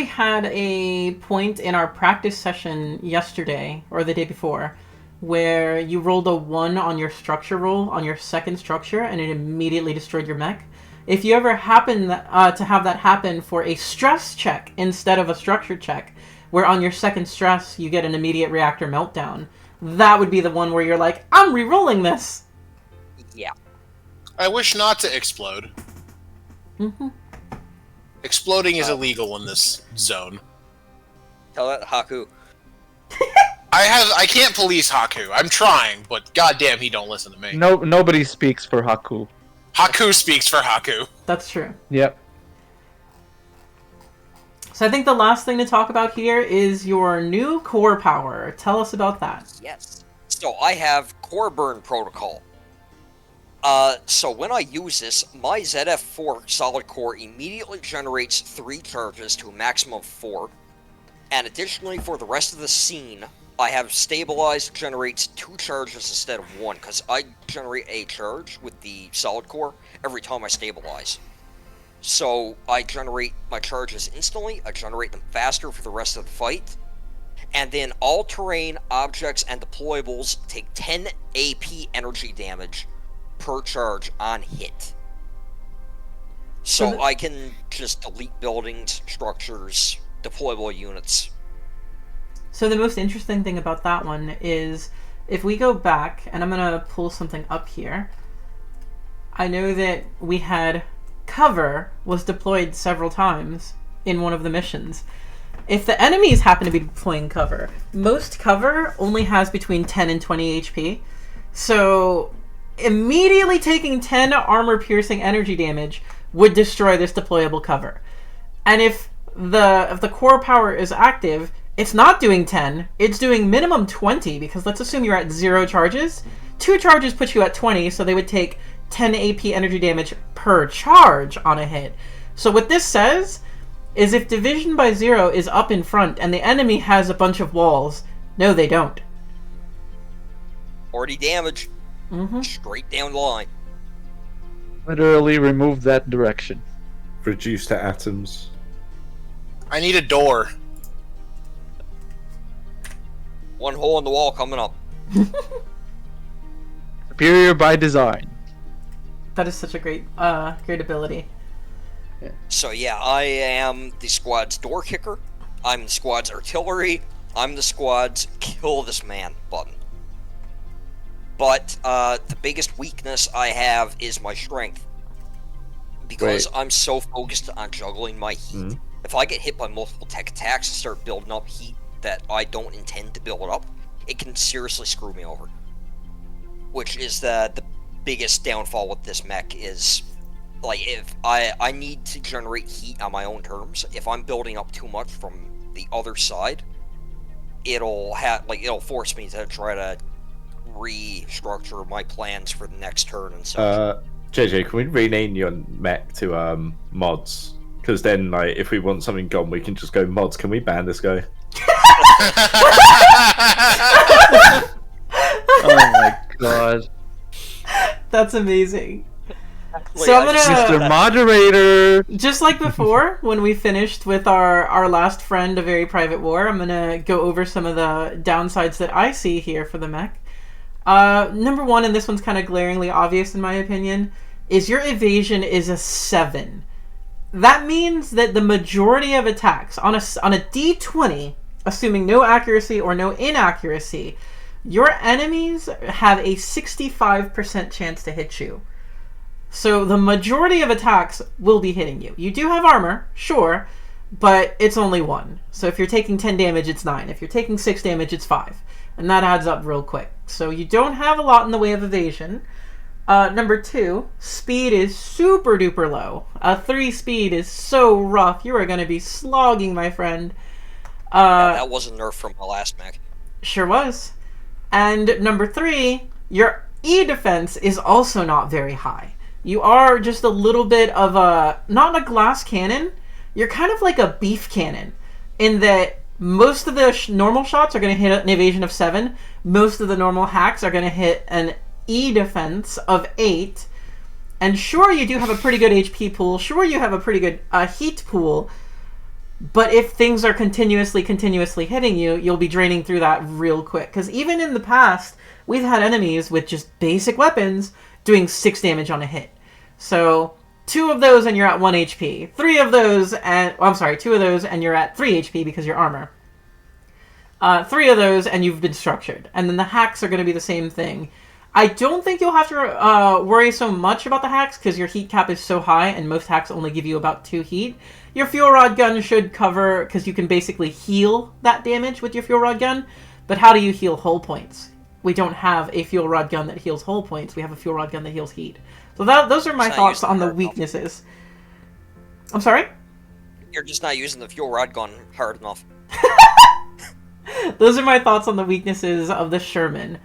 had a point in our practice session yesterday or the day before where you rolled a 1 on your structure roll on your second structure and it immediately destroyed your mech. If you ever happen to have that happen for a stress check instead of a structure check, where on your second stress you get an immediate reactor meltdown, that would be the one where you're like, I'm re-rolling this! Yeah. I wish not to explode. Mm-hmm. Exploding is illegal in this zone. Tell that Haku. I can't police Haku. I'm trying, but goddamn, he don't listen to me. No, nobody speaks for Haku. Haku speaks for Haku. That's true. Yep. So I think the last thing to talk about here is your new core power. Tell us about that. Yes. So I have Core Burn Protocol. So when I use this, my ZF4 solid core immediately generates 3 charges to a maximum of 4. And additionally, for the rest of the scene, I have Stabilized generates 2 charges instead of 1, because I generate a charge with the solid core every time I stabilize. So I generate my charges instantly, I generate them faster for the rest of the fight, and then all terrain, objects, and deployables take 10 AP energy damage per charge on hit. So I can just delete buildings, structures, deployable units. So the most interesting thing about that one is, if we go back, and I'm going to pull something up here, I know that we had cover was deployed several times in one of the missions. If the enemies happen to be deploying cover, most cover only has between 10 and 20 HP. So immediately taking 10 armor-piercing energy damage would destroy this deployable cover. And if the core power is active, it's not doing 10, it's doing minimum 20, because let's assume you're at 0 charges. 2 charges put you at 20, so they would take 10 AP energy damage per charge on a hit. So what this says is if division by 0 is up in front and the enemy has a bunch of walls, no they don't. 40 damage. Mm-hmm. Straight down the line. Literally remove that direction. Reduced to atoms. I need a door. One hole in the wall coming up. Superior by design. That is such a great ability. So yeah, I am the squad's door kicker. I'm the squad's artillery. I'm the squad's kill this man button. But the biggest weakness I have is my strength. Because I'm so focused on juggling my heat. If I get hit by multiple tech attacks and start building up heat that I don't intend to build up, it can seriously screw me over. Which is the biggest downfall with this mech is, like, if I need to generate heat on my own terms. If I'm building up too much from the other side, it'll force me to try to restructure my plans for the next turn and such. JJ, can we rename your mech to mods? Because then, like, if we want something gone, we can just go mods. Can we ban this guy? Oh my god. That's amazing. Wait, So I'm gonna, Mr. Moderator! just like before, when we finished with our last friend, A Very Private War, I'm gonna go over some of the downsides that I see here for the mech. Number 1, and this one's kind of glaringly obvious in my opinion, is your evasion is a 7. That means that the majority of attacks on a D20, assuming no accuracy or no inaccuracy, your enemies have a 65% chance to hit you. So the majority of attacks will be hitting you. You do have armor, sure, but it's only 1. So if you're taking 10 damage, it's 9. If you're taking 6 damage, it's 5. And that adds up real quick. So you don't have a lot in the way of evasion. Number 2, speed is super duper low. A 3 speed is so rough. You are going to be slogging, my friend. That wasn't nerfed from my last mech. Sure was. And number 3, your E defense is also not very high. You are just a little bit of a, not a glass cannon, you're kind of like a beef cannon, in that most of the normal shots are going to hit an evasion of 7, most of the normal hacks are going to hit an E defense of 8, And sure, you do have a pretty good HP pool. Sure, you have a pretty good heat pool. But if things are continuously hitting you, you'll be draining through that real quick. Because even in the past, we've had enemies with just basic weapons doing 6 damage on a hit. So 2 of those and you're at 1 HP. 2 of those and you're at 3 HP because you're armor. 3 of those and you've been structured. And then the hacks are going to be the same thing. I don't think you'll have to worry so much about the hacks because your heat cap is so high and most hacks only give you about 2 heat. Your fuel rod gun should cover because you can basically heal that damage with your fuel rod gun. But how do you heal hull points? We don't have a fuel rod gun that heals hull points. We have a fuel rod gun that heals heat. So those are my thoughts on the weaknesses. I'm sorry? You're just not using the fuel rod gun hard enough. Those are my thoughts on the weaknesses of the Sherman.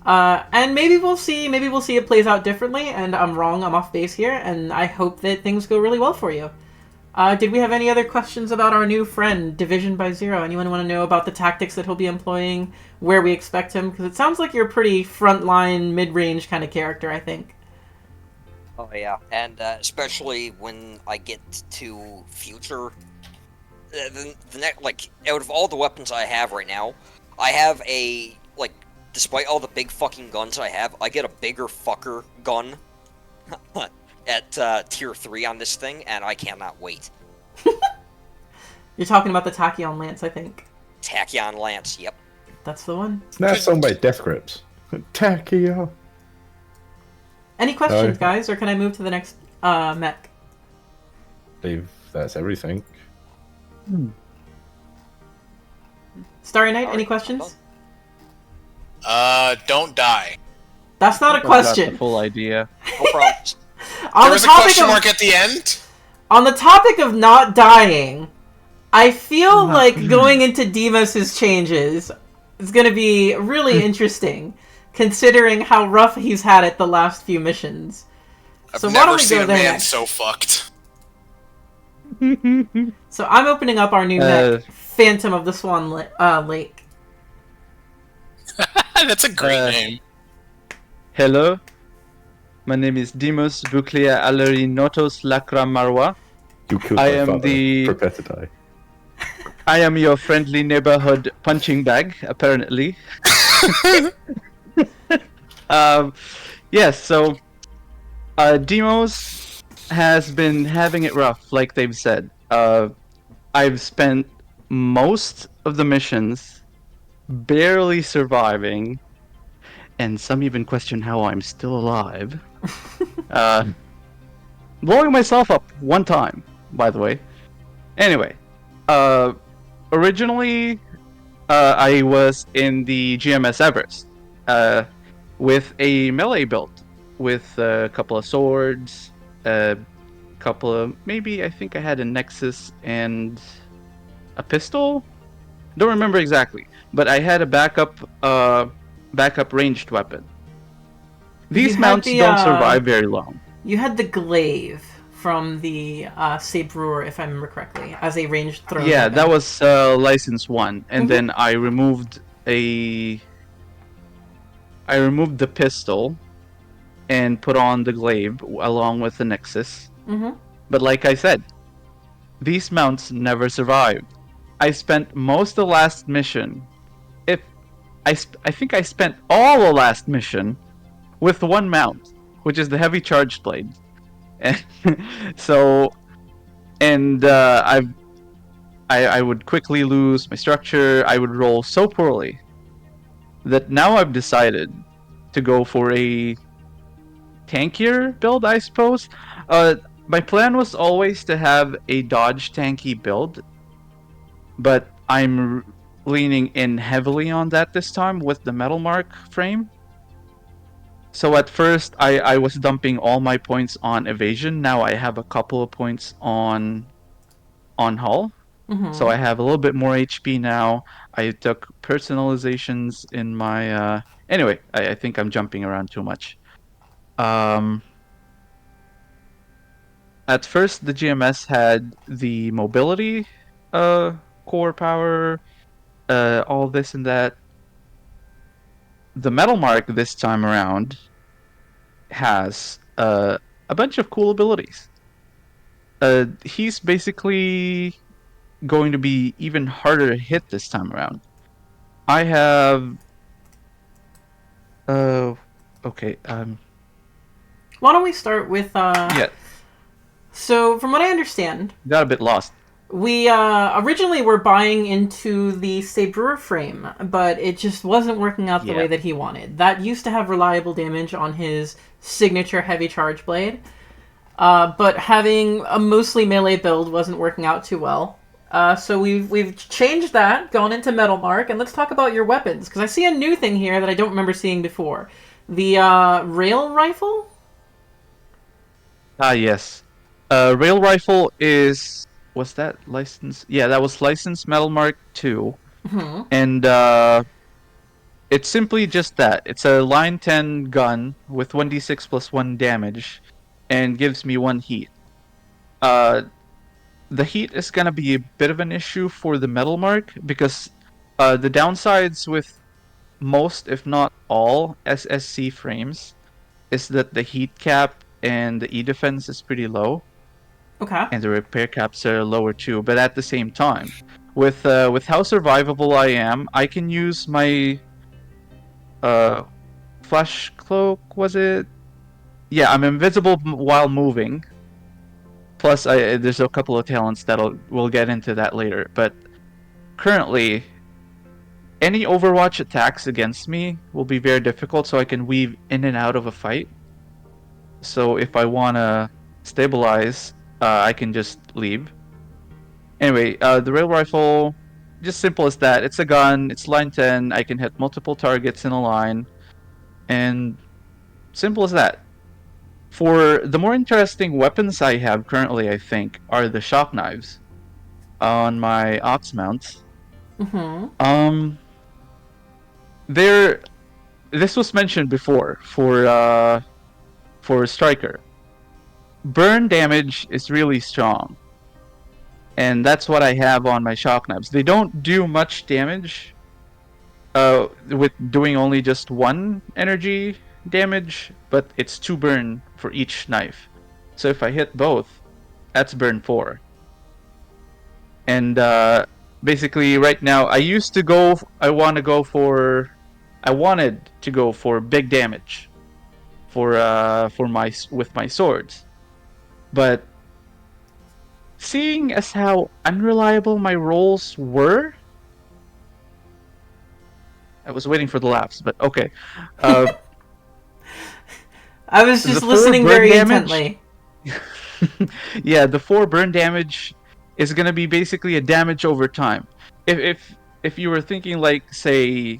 And maybe we'll see it plays out differently, and I'm wrong, I'm off base here, and I hope that things go really well for you. Did we have any other questions about our new friend, Division by Zero? Anyone want to know about the tactics that he'll be employing, where we expect him? Because it sounds like you're a pretty frontline, mid-range kind of character, I think. Oh yeah, and especially when I get to future, out of all the weapons I have right now, I have despite all the big fucking guns I have, I get a bigger fucker gun at tier 3 on this thing, and I cannot wait. You're talking about the Tachyon Lance, I think. Tachyon Lance, yep. That's the one. Now sung by Death Grips. Tachyon. Any questions, guys, or can I move to the next mech? I believe that's everything. Starry Knight, any questions? Don't die. That's not a Got question. the full idea. No problems. There was a question mark at the end? On the topic of not dying, I feel like going into Deimos' changes is going to be really interesting, considering how rough he's had it the last few missions. I've So why never don't we seen go a there man next? so fucked. So I'm opening up our new mech, Phantom of the Swan Lake. That's a great name. Hello, my name is Dimos Buclea Aleri Notos Lacra Marwa. You killed I my am father. the- Prepare to die. I am your friendly neighborhood punching bag, apparently. Yes, so Demos has been having it rough, like they've said. I've spent most of the missions barely surviving, and some even question how I'm still alive. Blowing myself up one time, by the way. Anyway, originally I was in the GMS Everest with a melee build, with a couple of swords, a couple of I think I had a Nexus and a pistol. Don't remember exactly, but I had a backup ranged weapon. These had mounts the, don't survive very long. You had the glaive from the Sabre, if I remember correctly, as a ranged throw. Yeah, weapon. that was license 1, and then I removed the pistol and put on the glaive along with the Nexus. Mm-hmm. But like I said, these mounts never survived. I spent most of the last mission. I think I spent all the last mission with one mount, which is the heavy charged blade. And I would quickly lose my structure. I would roll so poorly that now I've decided to go for a tankier build, I suppose. My plan was always to have a dodge tanky build, but I'm leaning in heavily on that this time with the Metal Mark frame. So at first I was dumping all my points on evasion. Now I have a couple of points on hull. Mm-hmm. So I have a little bit more HP now. I took personalizations in my anyway, I think I'm jumping around too much. At first the GMS had the mobility core power, all this and that. The Metal Mark this time around has a bunch of cool abilities. He's basically going to be even harder to hit this time around. I have. Okay. Why don't we start with Yeah, So from what I understand, got a bit lost. we originally were buying into the Sabre frame, but it just wasn't working out the way Yeah. that he wanted. That used to have reliable damage on his signature heavy charge blade, but having a mostly melee build wasn't working out too well. So we've changed that, gone into Metal Mark, and let's talk about your weapons, because I see a new thing here that I don't remember seeing before. The rail rifle? Ah, yes. Rail rifle is was that license? Yeah, that was license Metal Mark 2. Hmm. And it's simply just that. It's a line 10 gun with 1d6 plus 1 damage and gives me 1 heat. Uh the heat is going to be a bit of an issue for the Metal Mark because the downsides with most if not all SSC frames is that the heat cap and the E defense is pretty low. Okay. And the repair caps are lower too. But at the same time, with how survivable I am, I can use my uh flash cloak. Was it? Yeah, I'm invisible while moving. Plus, there's a couple of talents we'll get into that later. But currently, any Overwatch attacks against me will be very difficult, so I can weave in and out of a fight. So if I wanna stabilize, I can just leave. Anyway, the rail rifle, just simple as that. It's a gun. It's line 10. I can hit multiple targets in a line, and simple as that. For the more interesting weapons I have currently, I think, are the shock knives on my ox mounts. Mm-hmm. They're this was mentioned before for striker. Burn damage is really strong, and that's what I have on my shock knives. They don't do much damage, with doing only just 1 energy damage, but it's 2 burn for each knife. So if I hit both, that's burn 4. And basically, right now, I wanted to go for big damage for with my swords, but seeing as how unreliable my rolls were, I was waiting for the laughs, but okay. I was just The 4 listening burn very damage- intently. Yeah, the 4 burn damage is gonna be basically a damage over time. If you were thinking like say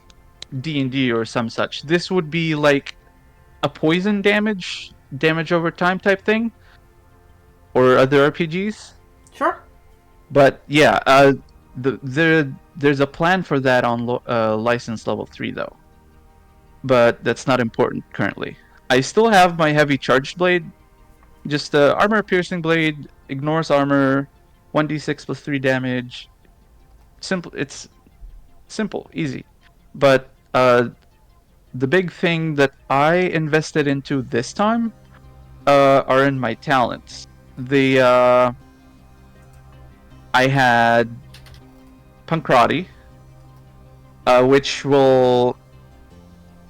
D&D or some such, this would be like a poison damage over time type thing, or other RPGs. Sure. But yeah, there's a plan for that on license level 3 though. But that's not important currently. I still have my heavy charged blade, just armor piercing blade, ignores armor, 1d6 plus 3 damage. It's simple, easy. But the big thing that I invested into this time are in my talents. I had Pankrati, which will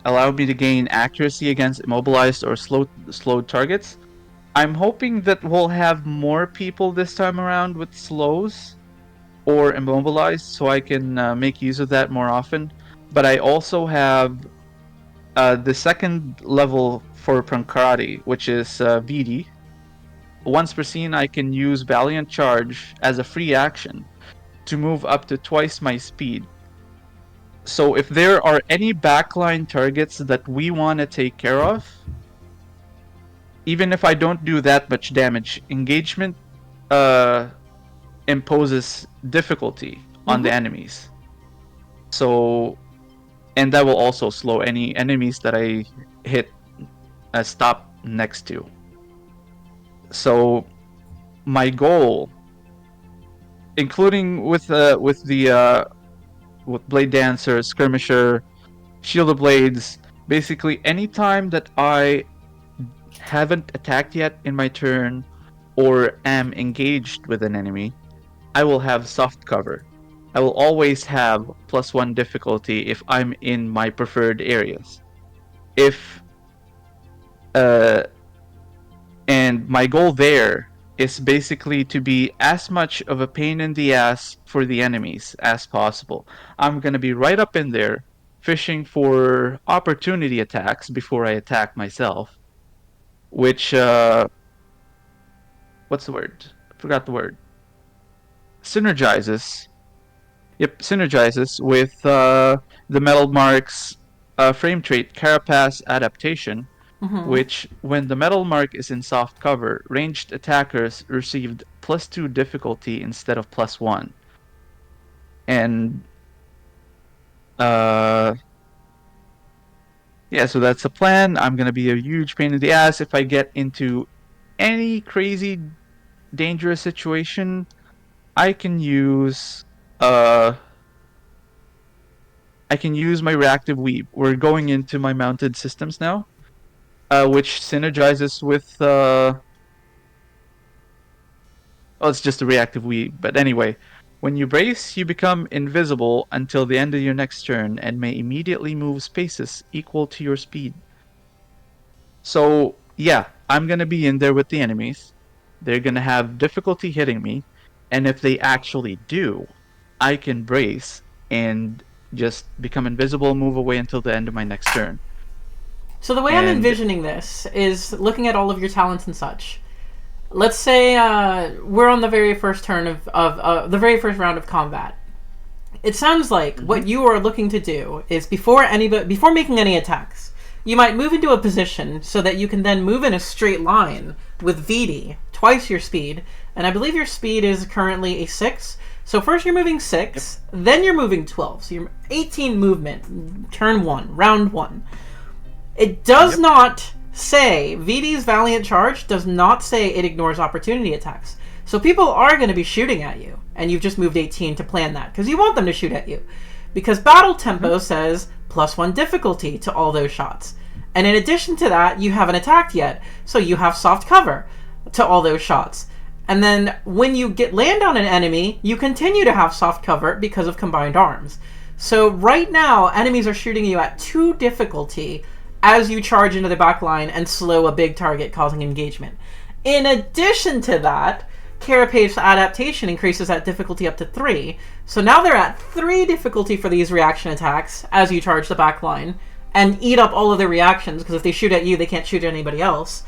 allow me to gain accuracy against immobilized or slowed targets. I'm hoping that we'll have more people this time around with slows or immobilized, so I can make use of that more often. But I also have the second level for Pankrati, which is VD. Once per scene, I can use Valiant Charge as a free action to move up to twice my speed. So if there are any backline targets that we want to take care of, even if I don't do that much damage, engagement imposes difficulty on the enemies. So, and that will also slow any enemies that I hit stop next to. So, my goal, including with Blade Dancer, Skirmisher, Shield of Blades, basically any time that I haven't attacked yet in my turn or am engaged with an enemy, I will have soft cover. I will always have +1 difficulty if I'm in my preferred areas. If uh, and my goal there is basically to be as much of a pain in the ass for the enemies as possible. I'm gonna be right up in there, fishing for opportunity attacks before I attack myself. Which what's the word? I forgot the word. Synergizes. Yep, synergizes with the Metal Mark's frame trait Carapace Adaptation, which, when the Metal Mark is in soft cover, ranged attackers received +2 difficulty instead of +1. And uh, yeah, so that's the plan. I'm gonna be a huge pain in the ass if I get into any crazy dangerous situation. I can use uh I can use my reactive weave. We're going into my mounted systems now, which synergizes with oh, it's just a reactive weave. But anyway, when you brace, you become invisible until the end of your next turn and may immediately move spaces equal to your speed. So yeah, I'm gonna be in there with the enemies. They're gonna have difficulty hitting me, and if they actually do, I can brace and just become invisible, move away until the end of my next turn. So the way I'm envisioning this is looking at all of your talents and such. Let's say we're on the very first turn of the very first round of combat. It sounds like what you are looking to do is before making any attacks, you might move into a position so that you can then move in a straight line with VD, twice your speed, and I believe your speed is currently a 6. So first you're moving 6, then you're moving 12. So you're 18 movement, turn 1, round 1. It does not say, VD's Valiant Charge does not say it ignores opportunity attacks. So people are going to be shooting at you, and you've just moved 18 to plan that, because you want them to shoot at you. Because Battle Tempo says +1 difficulty to all those shots. And in addition to that, you haven't attacked yet, so you have soft cover to all those shots. And then when you land on an enemy, you continue to have soft cover because of combined arms. So right now, enemies are shooting you at 2 difficulty as you charge into the back line and slow a big target, causing engagement. In addition to that, Carapace Adaptation increases that difficulty up to 3. So now they're at 3 difficulty for these reaction attacks as you charge the back line and eat up all of their reactions, because if they shoot at you, they can't shoot at anybody else.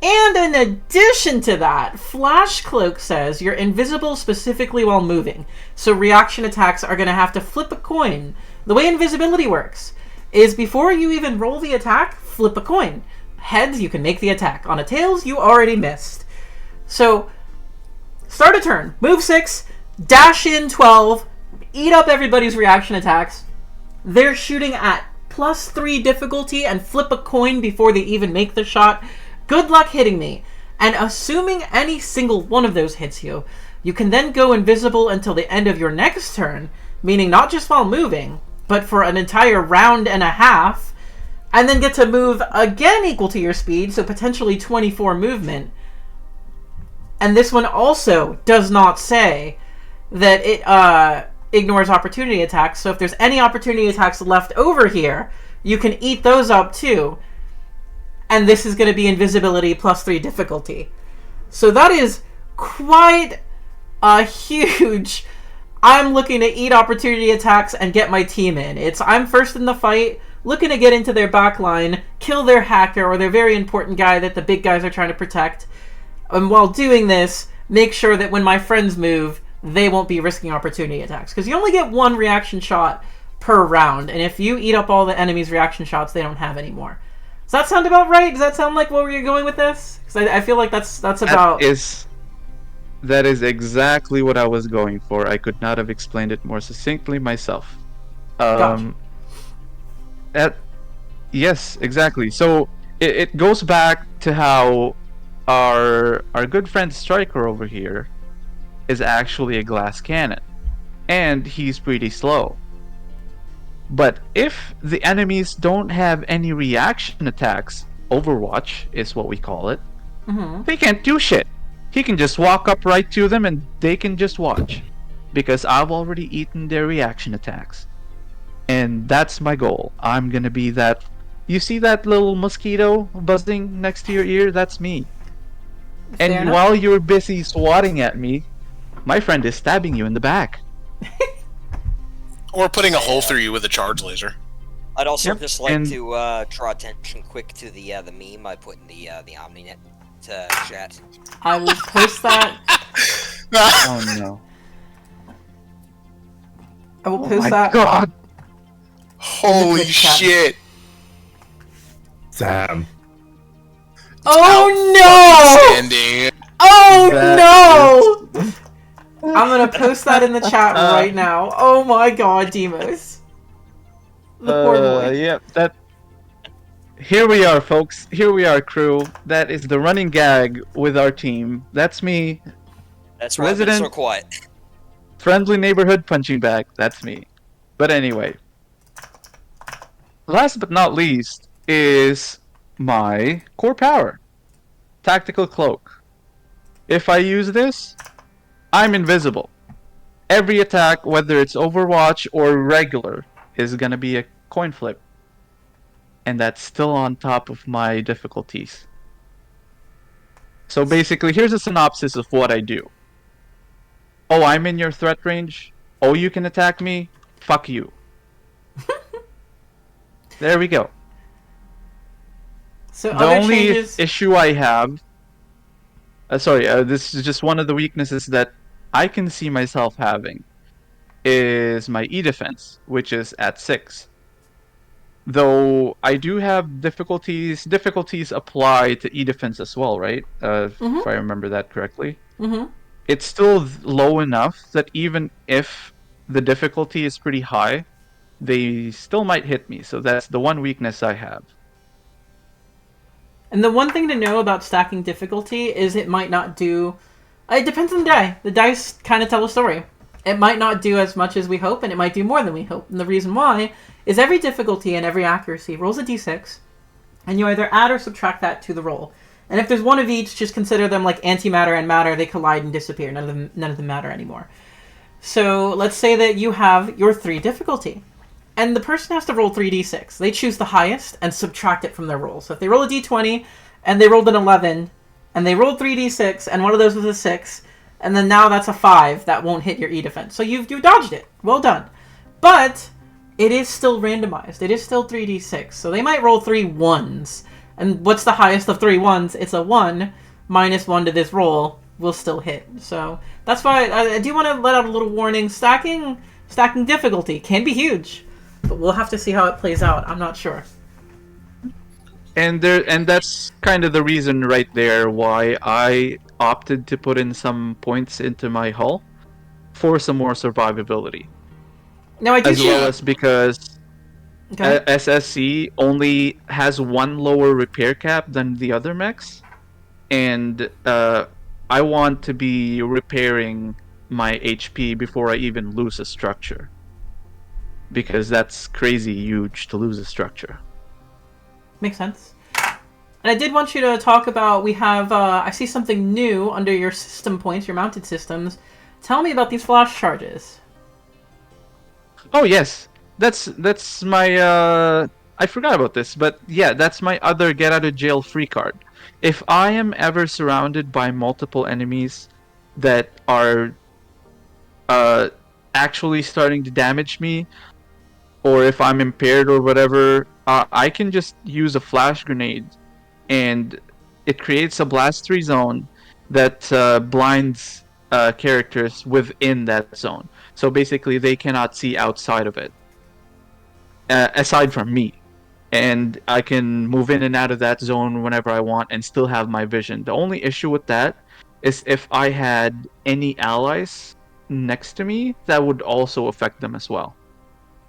And in addition to that, Flash Cloak says you're invisible specifically while moving. So reaction attacks are going to have to flip a coin. The way invisibility works is before you even roll the attack, flip a coin. Heads, you can make the attack. On a tails, you already missed. So, start a turn. Move 6, dash in 12, eat up everybody's reaction attacks. They're shooting at +3 difficulty and flip a coin before they even make the shot. Good luck hitting me. And assuming any single one of those hits you, you can then go invisible until the end of your next turn, meaning not just while moving, but for an entire round and a half, and then get to move again equal to your speed, so potentially 24 movement. And this one also does not say that it ignores opportunity attacks, so if there's any opportunity attacks left over here, you can eat those up too. And this is going to be invisibility +3 difficulty. So that is quite a huge... I'm looking to eat opportunity attacks and get my team in. I'm first in the fight, looking to get into their back line, kill their hacker or their very important guy that the big guys are trying to protect. And while doing this, make sure that when my friends move, they won't be risking opportunity attacks. Because you only get 1 reaction shot per round, and if you eat up all the enemy's reaction shots, they don't have any more. Does that sound about right? Does that sound like where you're going with this? Because I feel like that's about... That is exactly what I was going for. I could not have explained it more succinctly myself. Gotcha. Yes, exactly. So it goes back to how our good friend Striker over here is actually a glass cannon, and he's pretty slow. But if the enemies don't have any reaction attacks Overwatch is what we call it, Mm-hmm. they can't do shit. He can just walk up right to them and they can just watch. Because I've already eaten their reaction attacks. And that's my goal. I'm gonna be that. You see that little mosquito buzzing next to your ear? That's me. Fair And enough. while you're busy swatting at me, my friend is stabbing you in the back. Or putting a hole through you with a charge laser. I'd also Yep, just like and- to draw attention quick to the meme I put in the OmniNet chat. I will post that. Oh no. I will Oh post my that. god! Holy Twitch chat. shit! Sam. Oh no! Standing. Oh That no! I'm gonna post that in the chat right now. Oh my god, Demos. The poor boy. Yeah, that. Here we are, folks. Here we are, crew. That is the running gag with our team. That's me. That's why I've been so Resident- quiet. Friendly neighborhood punching bag. That's me. But anyway. Last but not least is my core power. Tactical cloak. If I use this, I'm invisible. Every attack, whether it's Overwatch or regular, is gonna be a coin flip. And that's still on top of my difficulties. So basically, here's a synopsis of what I do. Oh, I'm in your threat range. Oh, you can attack me. Fuck you. There we go. So The other only changes. issue I have... this is just one of the weaknesses that I can see myself having. Is my E defense, which is at 6. Though I do have difficulties. Difficulties apply to E defense as well, right? If I remember that correctly. Mm-hmm. It's still low enough that even if the difficulty is pretty high, they still might hit me. So that's the one weakness I have. And the one thing to know about stacking difficulty is it might not do. It depends on the die. The dice kind of tell a story. It might not do as much as we hope, and it might do more than we hope. And the reason why is every difficulty and every accuracy rolls a d6, and you either add or subtract that to the roll. And if there's one of each, just consider them like antimatter and matter. They collide and disappear. None of them matter anymore. So let's say that you have your 3 difficulty. And the person has to roll 3d6. They choose the highest and subtract it from their roll. So if they roll a d20 and they rolled an 11 and they rolled 3d6 and one of those was a 6, and then now that's a 5, that won't hit your E defense. So you dodged it. Well done. But it is still randomized. It is still 3d6. So they might roll 3 1s. And what's the highest of 3 1s? It's a 1 minus 1 to this roll will still hit. So that's why I do want to let out a little warning. Stacking difficulty can be huge. But we'll have to see how it plays out. I'm not sure. And that's kind of the reason right there why I opted to put in some points into my hull for some more survivability. Now I do As see. well as because Okay. SSC only has one lower repair cap than the other mechs, and I want to be repairing my HP before I even lose a structure, because that's crazy huge to lose a structure. Makes sense. And I did want you to talk about, we have, I see something new under your system points, your mounted systems. Tell me about these flash charges. Oh yes, that's my I forgot about this, but yeah, that's my other get out of jail free card. If I am ever surrounded by multiple enemies that are actually starting to damage me, or if I'm impaired or whatever, I can just use a flash grenade, and it creates a blast-free zone that blinds characters within that zone. So basically, they cannot see outside of it, aside from me. And I can move in and out of that zone whenever I want and still have my vision. The only issue with that is if I had any allies next to me, that would also affect them as well.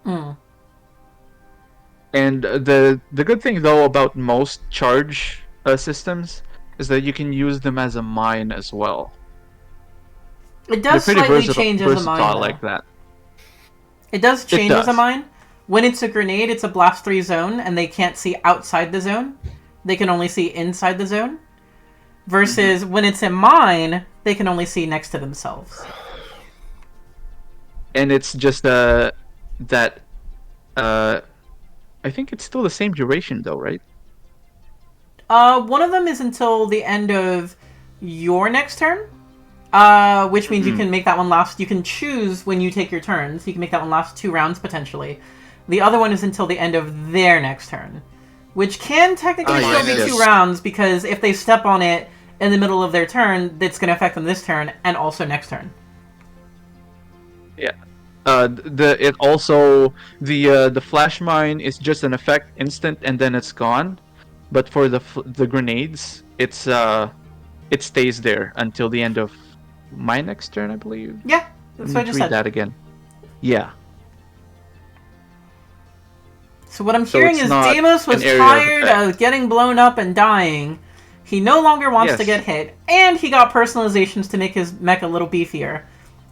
Mm. And the good thing though about most charge systems is that you can use them as a mine as well. It does They're pretty slightly change as a versatile mine, though. like that. It does change as a does. mine. When it's a grenade, it's a blast-free zone, and they can't see outside the zone. they can only see inside the zone. Versus when it's in mine, they can only see next to themselves. And it's just that I think it's still the same duration though, right? One of them is until the end of your next turn, which means you can make that one last. You can choose when you take your turns. You can make that one last 2 rounds potentially. The other one is until the end of their next turn, which can technically still be 2 rounds because if they step on it in the middle of their turn, that's going to affect them this turn and also next turn. Yeah. It also the flash mine is just an effect instant and then it's gone, but for the grenades it stays there until the end of my next turn, I believe. Yeah, that's what I just said. Read that again. Yeah. So what I'm hearing is Deimos was tired of getting blown up and dying. He no longer wants to get hit, and he got personalizations to make his mech a little beefier.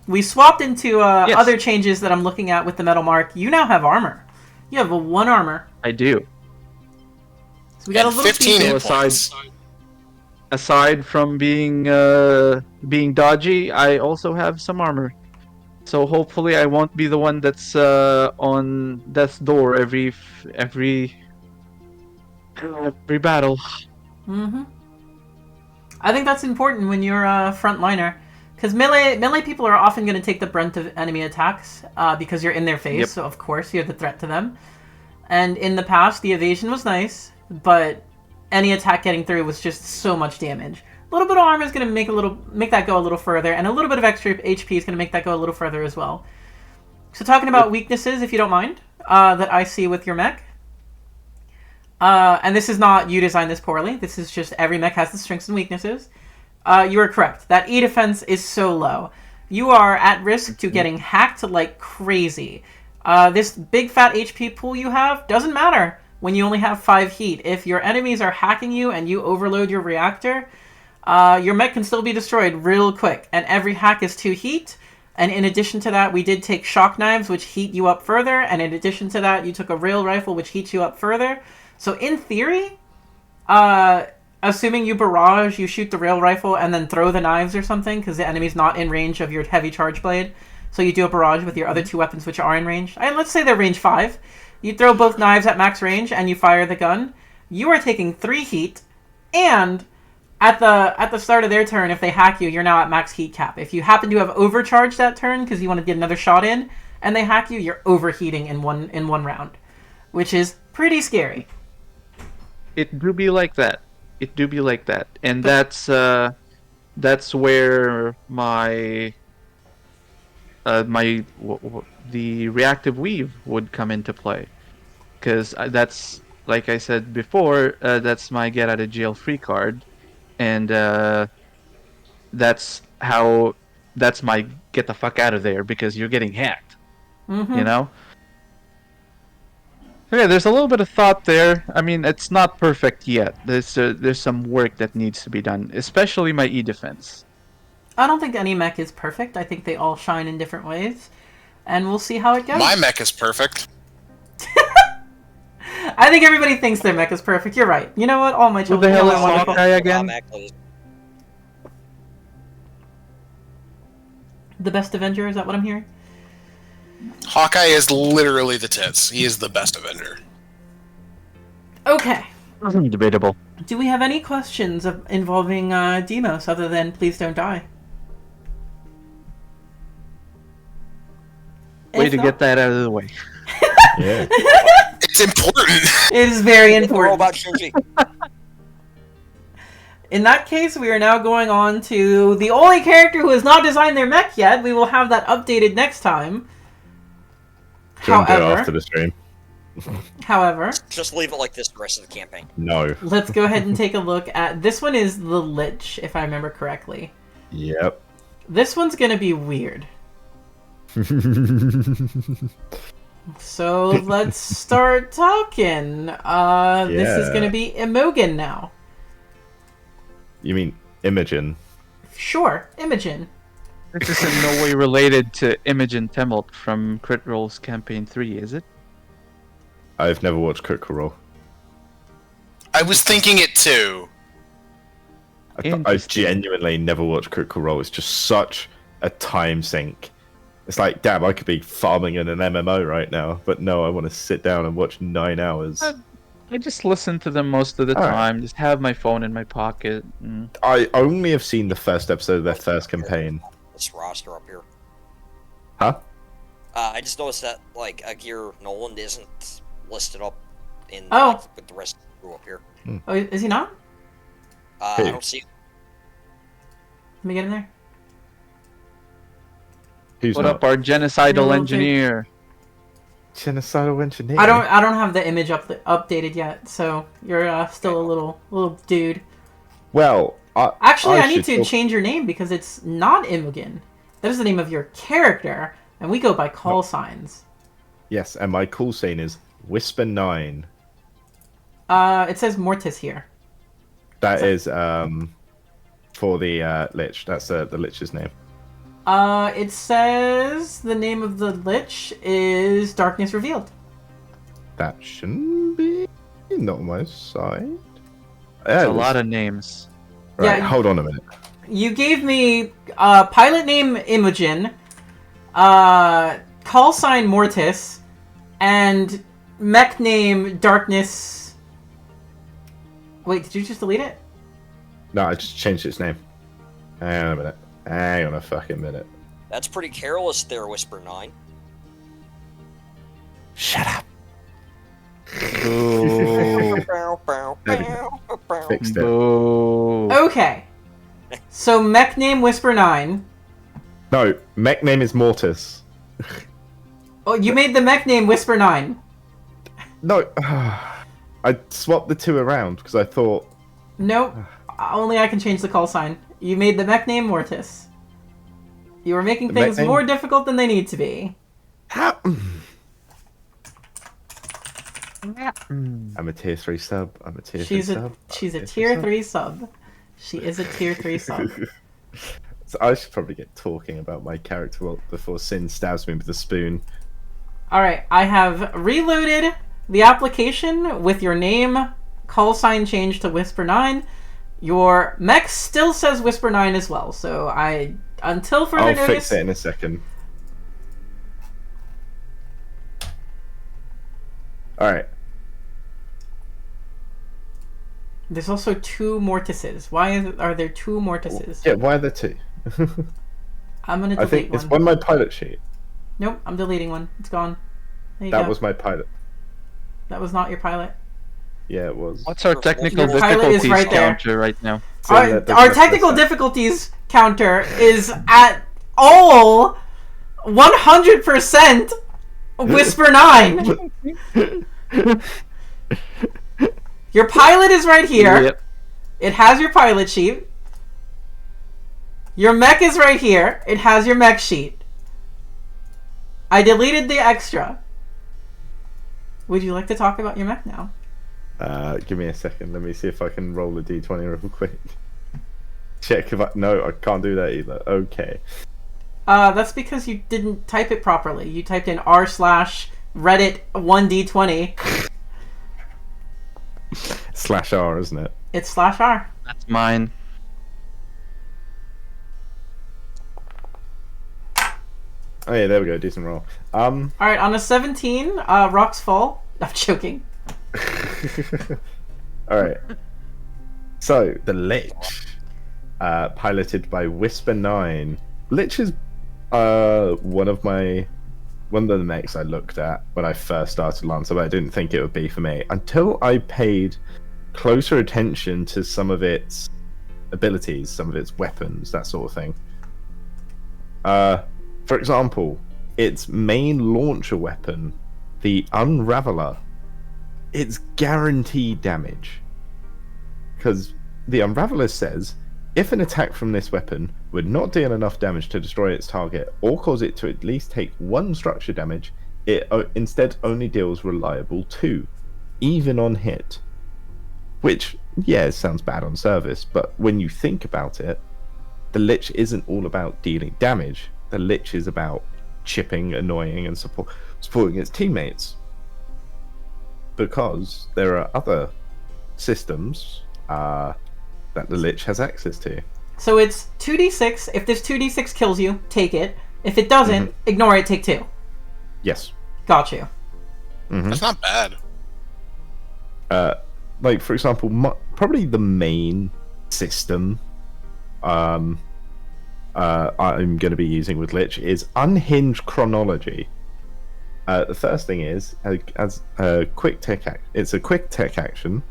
We swapped into other changes that I'm looking at with the metal mark. You now have armor. You have a 1 armor. I do. So we got and a little 15 hit points. Aside from being dodgy, I also have some armor. So hopefully I won't be the one that's on death's door every battle. I think that's important when you're a frontliner. Because melee people are often going to take the brunt of enemy attacks because you're in their face, so of course you're the threat to them. And in the past, the evasion was nice, but any attack getting through was just so much damage. A little bit of armor is going to make that go a little further, and a little bit of extra HP is going to make that go a little further as well. So talking about weaknesses, if you don't mind, that I see with your mech. And this is not you designed this poorly, this is just every mech has the strengths and weaknesses. You are correct. That E defense is so low. You are at risk to getting hacked like crazy. This big fat HP pool you have doesn't matter when you only have 5 heat. If your enemies are hacking you and you overload your reactor, your mech can still be destroyed real quick. And every hack is 2 heat. And in addition to that, we did take shock knives, which heat you up further. And in addition to that, you took a rail rifle, which heats you up further. So in theory, assuming you barrage, you shoot the rail rifle and then throw the knives or something, because the enemy's not in range of your heavy charge blade. So you do a barrage with your other 2 weapons, which are in range. And let's say they're range 5. You throw both knives at max range and you fire the gun. You are taking 3 heat, and at the start of their turn, if they hack you, you're now at max heat cap. If you happen to have overcharged that turn because you want to get another shot in, and they hack you, you're overheating in one round, which is pretty scary. It do be like that. And that's where the reactive weave would come into play, because that's, like I said before, that's my get out of jail free card, and that's my get the fuck out of there because you're getting hacked. You know. Okay, there's a little bit of thought there. I mean, it's not perfect yet. There's some work that needs to be done, especially my E defense. I don't think any mech is perfect. I think they all shine in different ways, and we'll see how it goes. My mech is perfect. I think everybody thinks their mech is perfect. You're right. You know what? All my children. Who the hell are is wonderful. Hawkeye again? The best Avenger, is that what I'm hearing? Hawkeye is literally the tits. He is the best Avenger. Okay. Debatable. Do we have any questions involving Deimos other than please don't die? Way to get that out of the way. Yeah. It's important. It is very We're all important. about Shinji. In that case, we are now going on to the only character who has not designed their mech yet. We will have that updated next time. Don't do it after the stream. However, Just leave it like this the rest of the campaign. No. let's go ahead and take a look at... This one is the Lich, if I remember correctly. Yep. This one's going to be weird. So let's start talking. This is Yeah. going to be Imogen now. You mean Imogen? Sure, Imogen. This is in no way related to Imogen Temelt from Crit Roll's Campaign 3, is it? I've never watched Critical Role. I was thinking it too. I Interesting. genuinely never watched Critical Role. It's just such a time sink. It's like, damn, I could be farming in an MMO right now, but no, I want to sit down and watch 9 hours. I just listen to them most of the All right. time. Just have my phone in my pocket. I only have seen the first episode of their first campaign. This roster up here. Huh? I just noticed that like Agir Noland isn't listed up in Oh. like, with the rest of the crew up here. Oh, is he not? Who? I don't see. Let me get in there. Who's What not? up, our genocidal Little engineer? Genocidal engineer. I don't have the image updated yet, so you're still a little dude. Well, Actually, I need should to talk- change your name because it's not Imogen. That is the name of your character, and we go by call signs. Yes, and my call sign is Whisper9. It says Mortis here. That is for the Lich. That's the Lich's name. It says the name of the Lich is Darkness Revealed. That shouldn't be not on my side. There's a lot of names. Right, Yeah, hold on a minute. You gave me pilot name Imogen, call sign Mortis, and mech name Darkness. Wait, did you just delete it? No, I just changed its name. Hang on a minute. Hang on a fucking minute. That's pretty careless there, Whisper 9. Shut up. Boo. Fixed it. Boo. Okay. So mech name Whisper 9. No, mech name is Mortis. Oh, you made the mech name Whisper 9. No, I swapped the two around because I thought Nope. Only I can change the call sign. You made the mech name Mortis. You are making The mech things name- more difficult than they need to be. how. I'm a tier 3 sub. I'm a tier 3 She's a sub. she's a tier 3 sub. She is a tier 3 sub. So I should probably get talking about my character before Sin stabs me with a spoon. Alright, I have reloaded the application with your name, call sign changed to Whisper9. Your mech still says Whisper9 as well, so until further I'll notice... fix it in a second. Alright. There's also 2 Mortises. Why are there 2 Mortises? Yeah, why are there two? I'm gonna I delete think one. it's on my pilot sheet. Nope, I'm deleting one. It's gone. There you That go. was my pilot. That was not your pilot. Yeah, it was. What's our technical Your pilot is difficulties right there. counter right now? So Our, that doesn't our make technical sense. difficulties counter is at all 100% Whisper 9. Your pilot is right here. Yep. It has your pilot sheet. Your mech is right here. It has your mech sheet. I deleted the extra. Would you like to talk about your mech now? Give me a second. Let me see if I can roll a d20 real quick. Check if I... No, I can't do that either. Okay. That's because you didn't type it properly. You typed in r/Reddit 1d20. /R, isn't it? It's /r. That's mine. Oh yeah, there we go. Decent roll. Alright, on a 17, rocks fall. I'm joking. Alright. So, the Lich. Piloted by Whisper9. Lich is one of the mechs I looked at when I first started Lancer, but I didn't think it would be for me. Until I paid closer attention to some of its abilities, some of its weapons, that sort of thing. For example, its main launcher weapon, the Unraveler, it's guaranteed damage. Because the Unraveler says, if an attack from this weapon would not deal enough damage to destroy its target or cause it to at least take 1 structure damage, it instead only deals reliable 2, even on hit. Which, yeah, it sounds bad on service, but when you think about it, the Lich isn't all about dealing damage. The Lich is about chipping, annoying, and supporting its teammates. Because there are other systems that the Lich has access to. So it's 2d6. If this 2d6 kills you, take it. If it doesn't, ignore it, take 2. Yes. Got you. That's not bad. Like, for example, probably the main system I'm going to be using with Lich is Unhinged Chronology. The first thing is, as a quick tech it's a quick tech action,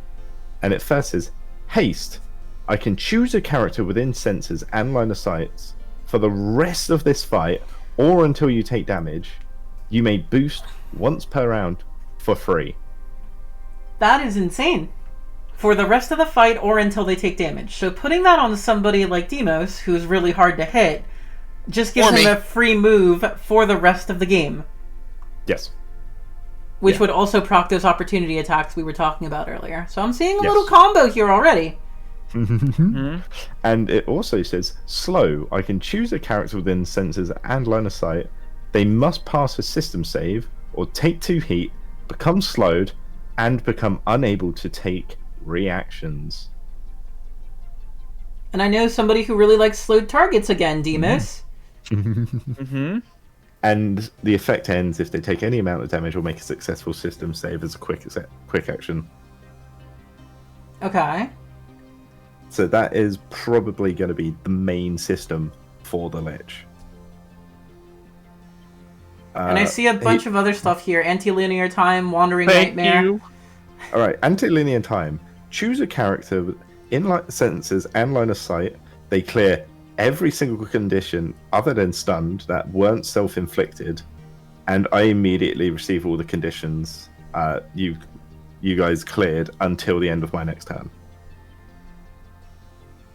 and it first says, Haste. I can choose a character within senses and line of sight for the rest of this fight, or until you take damage. You may boost once per round for free. That is insane. For the rest of the fight or until they take damage. So putting that on somebody like Demos, who's really hard to hit, just gives him a free move for the rest of the game. Yes. Which would also proc those opportunity attacks we were talking about earlier. So I'm seeing a little combo here already. And it also says, slow. I can choose a character within senses and line of sight. They must pass a system save or take 2 heat, become slowed, and become unable to take reactions. And I know somebody who really likes slowed targets again, Demos. And the effect ends if they take any amount of damage or make a successful system save as a quick action. Okay. So that is probably going to be the main system for the Lich. And I see a bunch of other stuff here. Anti-linear time, wandering nightmare. Alright, anti-linear time. Choose a character in senses and line of sight. They clear every single condition other than stunned that weren't self-inflicted, and I immediately receive all the conditions you guys cleared until the end of my next turn.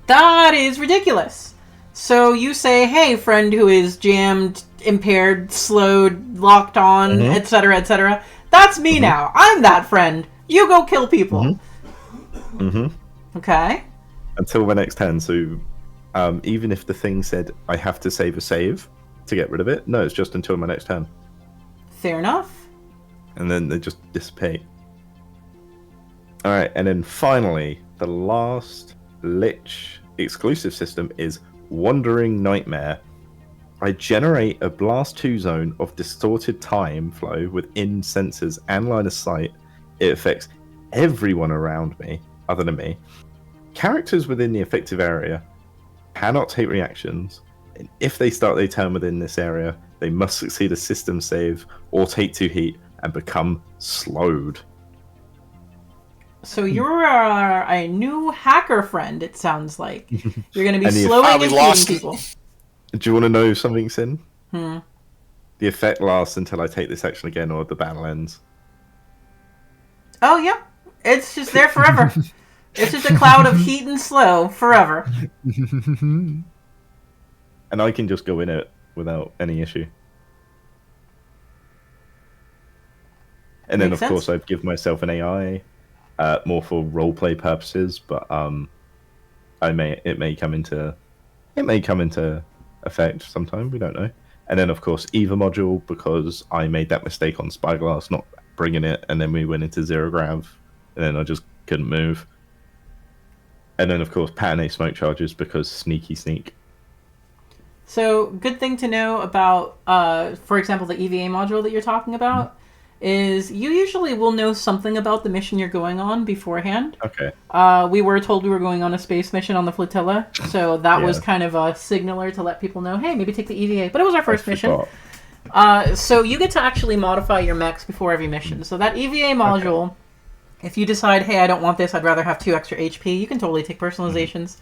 That is ridiculous. So you say, hey, friend who is jammed, impaired, slowed, locked on, etc., etc. That's me now. I'm that friend. You go kill people. Okay. Until my next turn, so even if the thing said I have to save a save to get rid of it, no, it's just until my next turn. Fair enough. And then they just dissipate. Alright, and then finally, the last Lich exclusive system is Wandering Nightmare. I generate a Blast 2 zone of distorted time flow within sensors and line of sight. It affects everyone around me, other than me. Characters within the effective area cannot take reactions, and if they start their turn within this area, they must succeed a system save or take 2 heat and become slowed. So you're a new hacker friend, it sounds like. You're going to be slowing and killing people. Do you want to know something, Sin? The effect lasts until I take this action again or the battle ends. Oh, yeah. It's just there forever. It's just a cloud of heat and slow forever. And I can just go in it without any issue. And then, of course, I've given myself an AI, more for roleplay purposes, but it may come into effect sometime. We don't know. And then, of course, Eva module, because I made that mistake on Spyglass, not bringing it, and then we went into zero grav, and then I just couldn't move. And then, of course, Pattern smoke charges, because sneak. So, good thing to know about, for example, the EVA module that you're talking about, is you usually will know something about the mission you're going on beforehand. Okay. We were told we were going on a space mission on the flotilla, so that was kind of a signaler to let people know, hey, maybe take the EVA. But it was our first mission. So you get to actually modify your mechs before every mission. So that EVA module, if you decide, hey, I don't want this, I'd rather have 2 extra HP, you can totally take personalizations.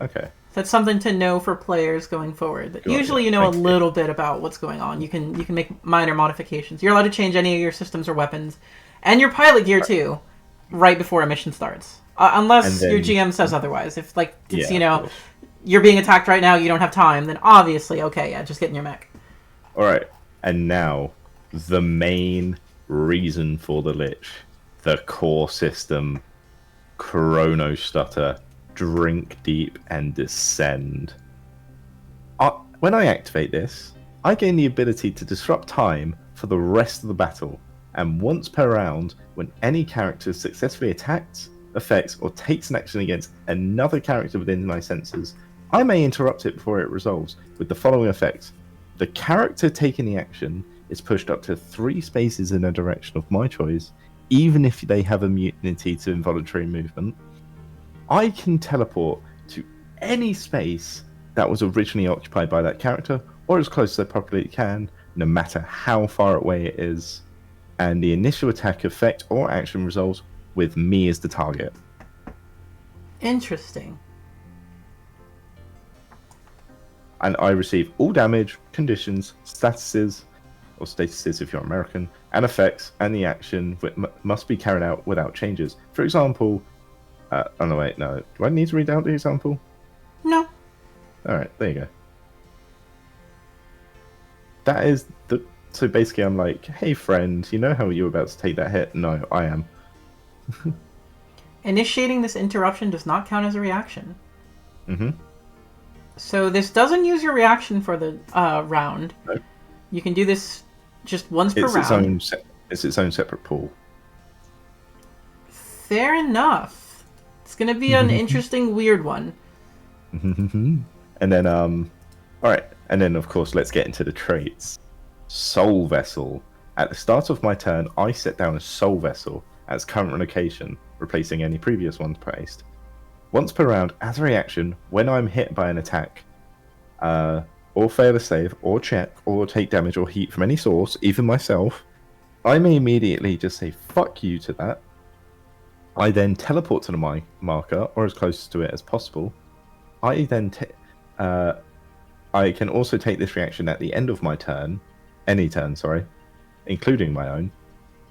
Okay. That's something to know for players going forward. But usually you know a little bit about what's going on. You can make minor modifications. You're allowed to change any of your systems or weapons. And your pilot gear, too, right before a mission starts. Unless your GM says otherwise. If, you're being attacked right now, you don't have time, then obviously, just get in your mech. Alright, and now, the main reason for the Lich. The core system. Chrono Stutter. Drink deep and descend. When I activate this, I gain the ability to disrupt time for the rest of the battle, and once per round, when any character is successfully attacked, effects, or takes an action against another character within my senses, I may interrupt it before it resolves with the following effects. The character taking the action is pushed up to 3 spaces in a direction of my choice, even if they have immunity to involuntary movement. I can teleport to any space that was originally occupied by that character, or as close as I probably can, no matter how far away it is. And the initial attack effect or action resolves with me as the target. Interesting. And I receive all damage, conditions, statuses, or statuses if you're American, and effects, and the action must be carried out without changes. For example, oh no, wait, no. Do I need to read out the example? No. Alright, there you go. That is the... So basically I'm like, hey friend, you know how you're about to take that hit? No, I am. Initiating this interruption does not count as a reaction. Mm-hmm. So this doesn't use your reaction for the round. No. You can do this just once per round. It's its own separate pool. Fair enough. It's gonna be an interesting, weird one. And then, alright, and then of course let's get into the traits. Soul Vessel. At the start of my turn, I set down a Soul Vessel as current location, replacing any previous ones placed. Once per round, as a reaction, when I'm hit by an attack, or fail a save, or check, or take damage or heat from any source, even myself, I may immediately just say fuck you to that. I then teleport to the marker, or as close to it as possible. I then I can also take this reaction at the end of my turn, any turn, sorry, including my own.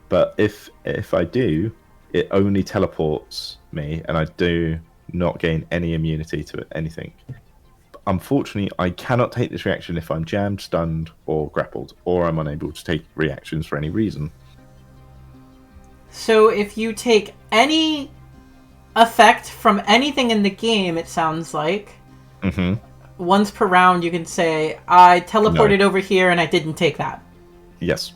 But if I do, it only teleports me, and I do not gain any immunity to anything. Unfortunately, I cannot take this reaction if I'm jammed, stunned, or grappled, or I'm unable to take reactions for any reason. So if you take any effect from anything in the game, it sounds like, once per round you can say, I teleported over here and I didn't take that. Yes.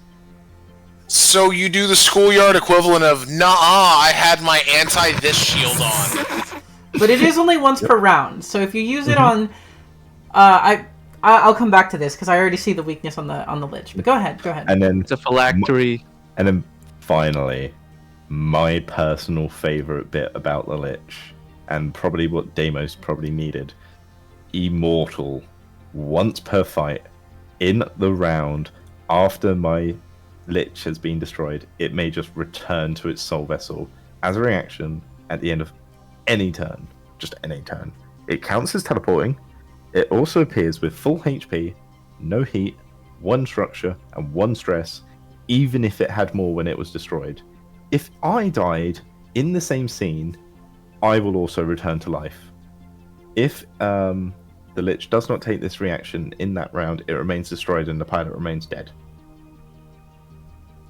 So you do the schoolyard equivalent of, nah, I had my anti-this shield on. But it is only once per round, so if you use it on... I'll come back to this, because I already see the weakness on the Lich. But go ahead. And then It's a phylactery. And then finally, my personal favourite bit about the Lich, and probably what Deimos probably needed. Immortal. Once per fight, in the round, after my Lich has been destroyed, it may just return to its soul vessel as a reaction at the end of any turn. Just any turn. It counts as teleporting. It also appears with full HP, no heat, 1 structure, and 1 stress, even if it had more when it was destroyed. If I died in the same scene, I will also return to life. If the Lich does not take this reaction in that round, it remains destroyed and the pilot remains dead.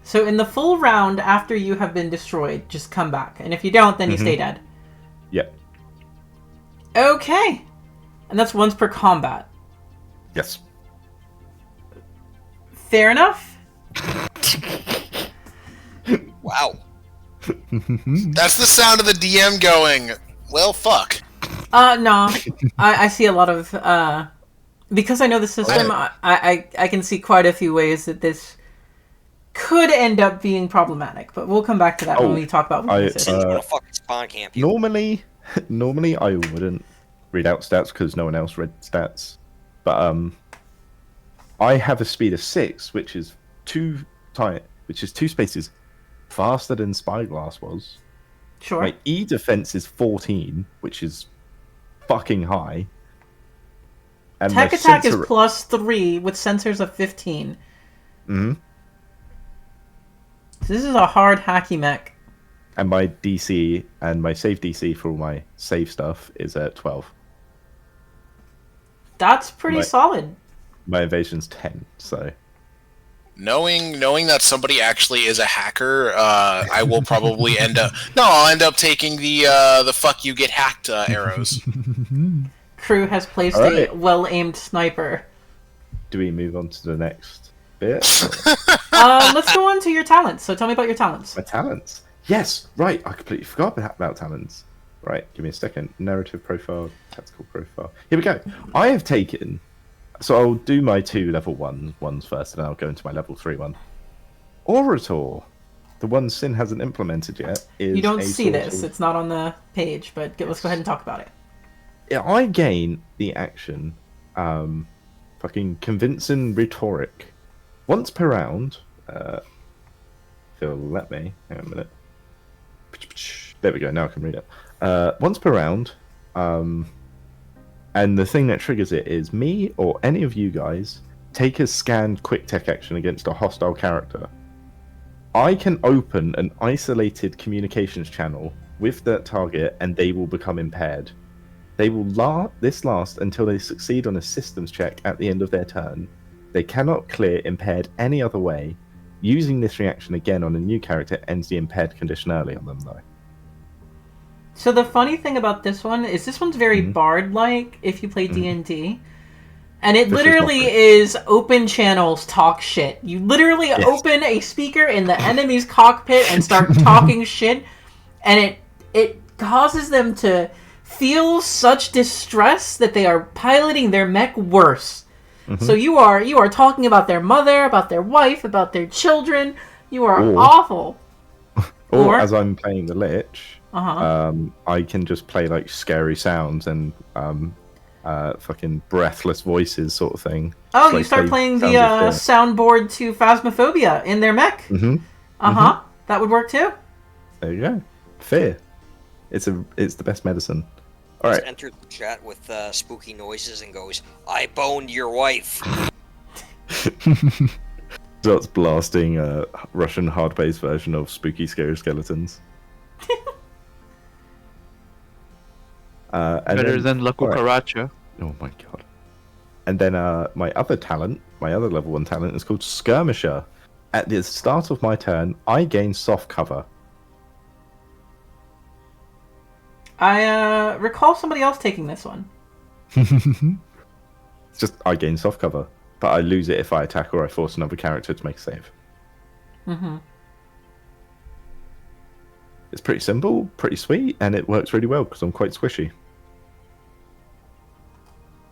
So in the full round after you have been destroyed, just come back. And if you don't, then you stay dead. Yep. Okay. And that's once per combat. Yes. Fair enough. Wow. That's the sound of the DM going, well, fuck. No. I see a lot of... because I know the system, I can see quite a few ways that this could end up being problematic. But we'll come back to that when we talk about weaknesses. Sin's gonna fucking spawn camp you. Normally I wouldn't read out stats because no one else read stats. But I have a speed of 6, which is 2 spaces faster than Spyglass was. Sure. My E defense is 14, which is fucking high. And Tech attack is +3 with sensors of 15. Mm-hmm. So this is a hard hacky mech. And my DC and my save DC for all my save stuff is at 12. That's pretty solid. My evasion's 10, so... Knowing that somebody actually is a hacker, I will probably end up... No, I'll end up taking the fuck you get hacked arrows. Crew has placed a well-aimed sniper. Do we move on to the next bit? Let's go on to your talents. So tell me about your talents. My talents. Yes, right. I completely forgot about talents. Right, give me a second. Narrative profile, tactical profile. Here we go. I have taken. So I'll do my 2 level ones first, and then I'll go into my level 3 one. Orator, the one Sin hasn't implemented yet, is You don't a see sort this; of- it's not on the page. But let's go ahead and talk about it. Yeah, I gain the action, fucking convincing rhetoric, once per round. If it'll let me. Hang on a minute. There we go. Now I can read it. Once per round, and the thing that triggers it is me or any of you guys take a scanned quick tech action against a hostile character. I can open an isolated communications channel with that target, and they will become impaired. They will last until they succeed on a systems check at the end of their turn. They cannot clear impaired any other way. Using this reaction again on a new character ends the impaired condition early on them, though. So the funny thing about this one is this one's very bard-like if you play D&D. And it This is literally not great. is open channels talk shit. You literally open a speaker in the enemy's cockpit and start talking shit, and it causes them to feel such distress that they are piloting their mech worse. So you are talking about their mother, about their wife, about their children. You are Or- awful. Or as I'm playing the Lich, Uh-huh. I can just play like scary sounds and fucking breathless voices sort of thing. Oh, So you I start play playing the sounds of fear. soundboard to Phasmophobia in their mech. Mhm. Uh-huh. That would work too. There you go. Fear. It's the best medicine. All Just right. enters the chat with spooky noises and goes, "I boned your wife." Starts blasting a Russian hard-based version of Spooky Scary Skeletons. And Better then- than La all right. Cucaracha. Oh my god. And then my other talent, my other level 1 talent is called Skirmisher. At the start of my turn, I gain soft cover. I recall somebody else taking this one. It's just I gain soft cover, but I lose it if I attack or I force another character to make a save. Mm-hmm. It's pretty simple, pretty sweet, and it works really well because I'm quite squishy.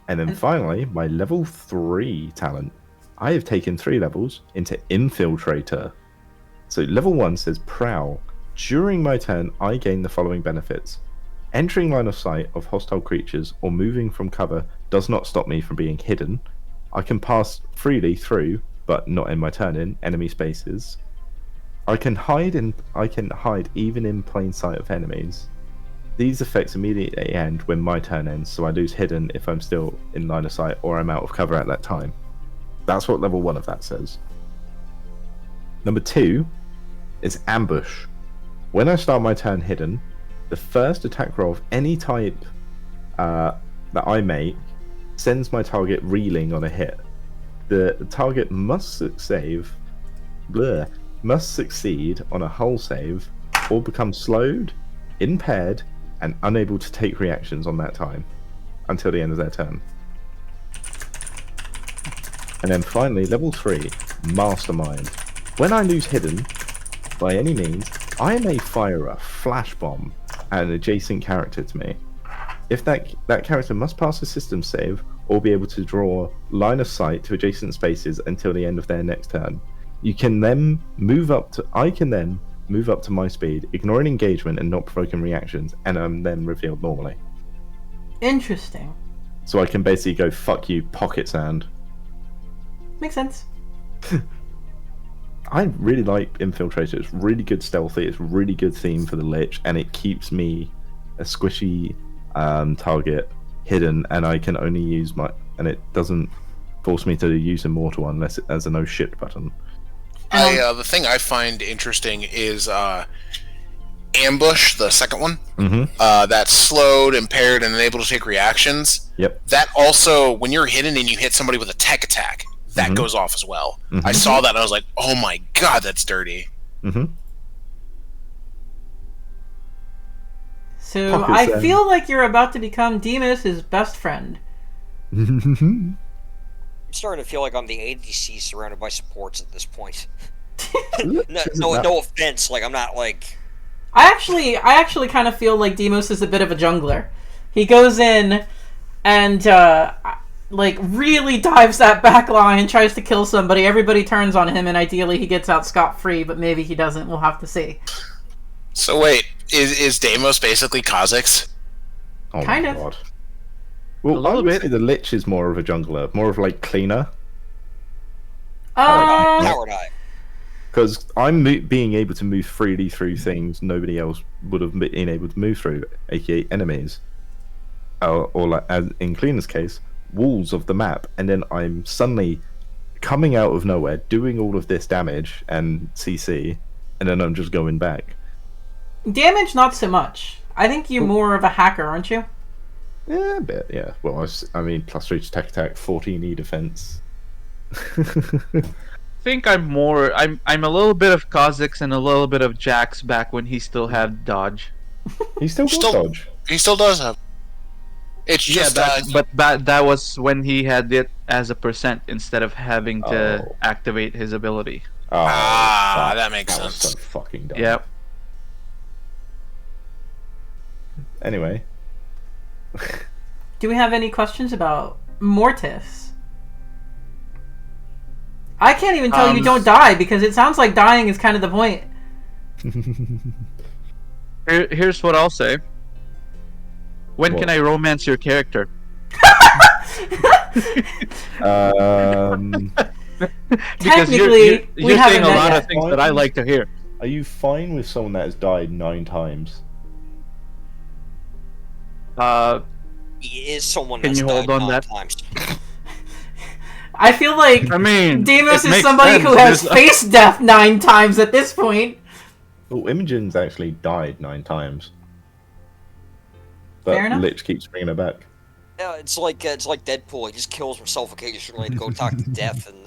And then finally, my level 3 talent. I have taken 3 levels into Infiltrator. So level 1 says Prowl. During my turn, I gain the following benefits. Entering line of sight of hostile creatures or moving from cover does not stop me from being hidden. I can pass freely through, but not in my turn, in enemy spaces. I can hide even in plain sight of enemies. These effects immediately end when my turn ends, so I lose hidden if I'm still in line of sight or I'm out of cover at that time. That's what level 1 of that says. Number 2 is Ambush. When I start my turn hidden, the first attack roll of any type that I make sends my target reeling on a hit. The target must succeed on a hull save or become slowed, impaired, and unable to take reactions on that time until the end of their turn. And then finally, level 3, Mastermind. When I lose hidden, by any means, I may fire a flash bomb at an adjacent character to me. If that character must pass a system save or be able to draw line of sight to adjacent spaces until the end of their next turn. I can then move up to my speed, ignoring engagement and not provoking reactions, and I'm then revealed normally. Interesting. So I can basically go, fuck you, pocket sand. Makes sense. I really like Infiltrator. It's really good stealthy. It's really good theme for the Lich, and it keeps me a squishy target hidden, and I can only use and it doesn't force me to use Immortal unless it has a no shit button. The thing I find interesting is Ambush, the second one. Mm-hmm. That's slowed, impaired, and unable to take reactions. Yep. That also, when you're hidden and you hit somebody with a tech attack, that Mhm. goes off as well. Mhm. I saw that and I was like, oh my god, that's dirty. Mm-hmm. So Pocket I sand. feel like you're about to become Demus's best friend. I'm starting to feel like I'm the ADC surrounded by supports at this point. No offense, like I'm not like I actually kind of feel like Demos is a bit of a jungler. He goes in and like really dives that back line, tries to kill somebody. Everybody turns on him, and ideally he gets out scot-free. But maybe he doesn't. We'll have to see. So wait, is Deimos basically Kha'Zix? Oh Kind my of. God. Well, A little I would bit. say the Lich is more of a jungler, more of like cleaner. Coward Eye. Because being able to move freely through things nobody else would have been able to move through, aka enemies. Or like, as in Cleaner's case, walls of the map, and then I'm suddenly coming out of nowhere, doing all of this damage and CC, and then I'm just going back. Damage, not so much. I think you're more of a hacker, aren't you? Yeah, a bit, yeah. Well, I mean, +3 to attack, 14 defense. Think I'm a little bit of Kha'Zix and a little bit of Jax back when he still had dodge. He still got dodge. He still does have. It's just but that was when he had it as a percent instead of having to Oh. activate his ability. Oh, fuck. that makes That was sense. so fucking dumb. Yep. Anyway, Do we have any questions about Mortis? I can't even tell you don't die, because it sounds like dying is kind of the point. Here's what I'll say. When What? can I romance your character? Because Technically, we you're saying haven't a met lot yet. of things that I like to hear. are you fine with someone that has died 9 times? He is someone Can that's you hold died on 9 that? times. I feel like I mean, Demos it is makes somebody sense. who has There's- faced death 9 times at this point. Well, Imogen's actually died 9 times. Fair But enough. Lich keeps bringing her back. Yeah, it's like Deadpool. He just kills himself occasionally to go talk to Death and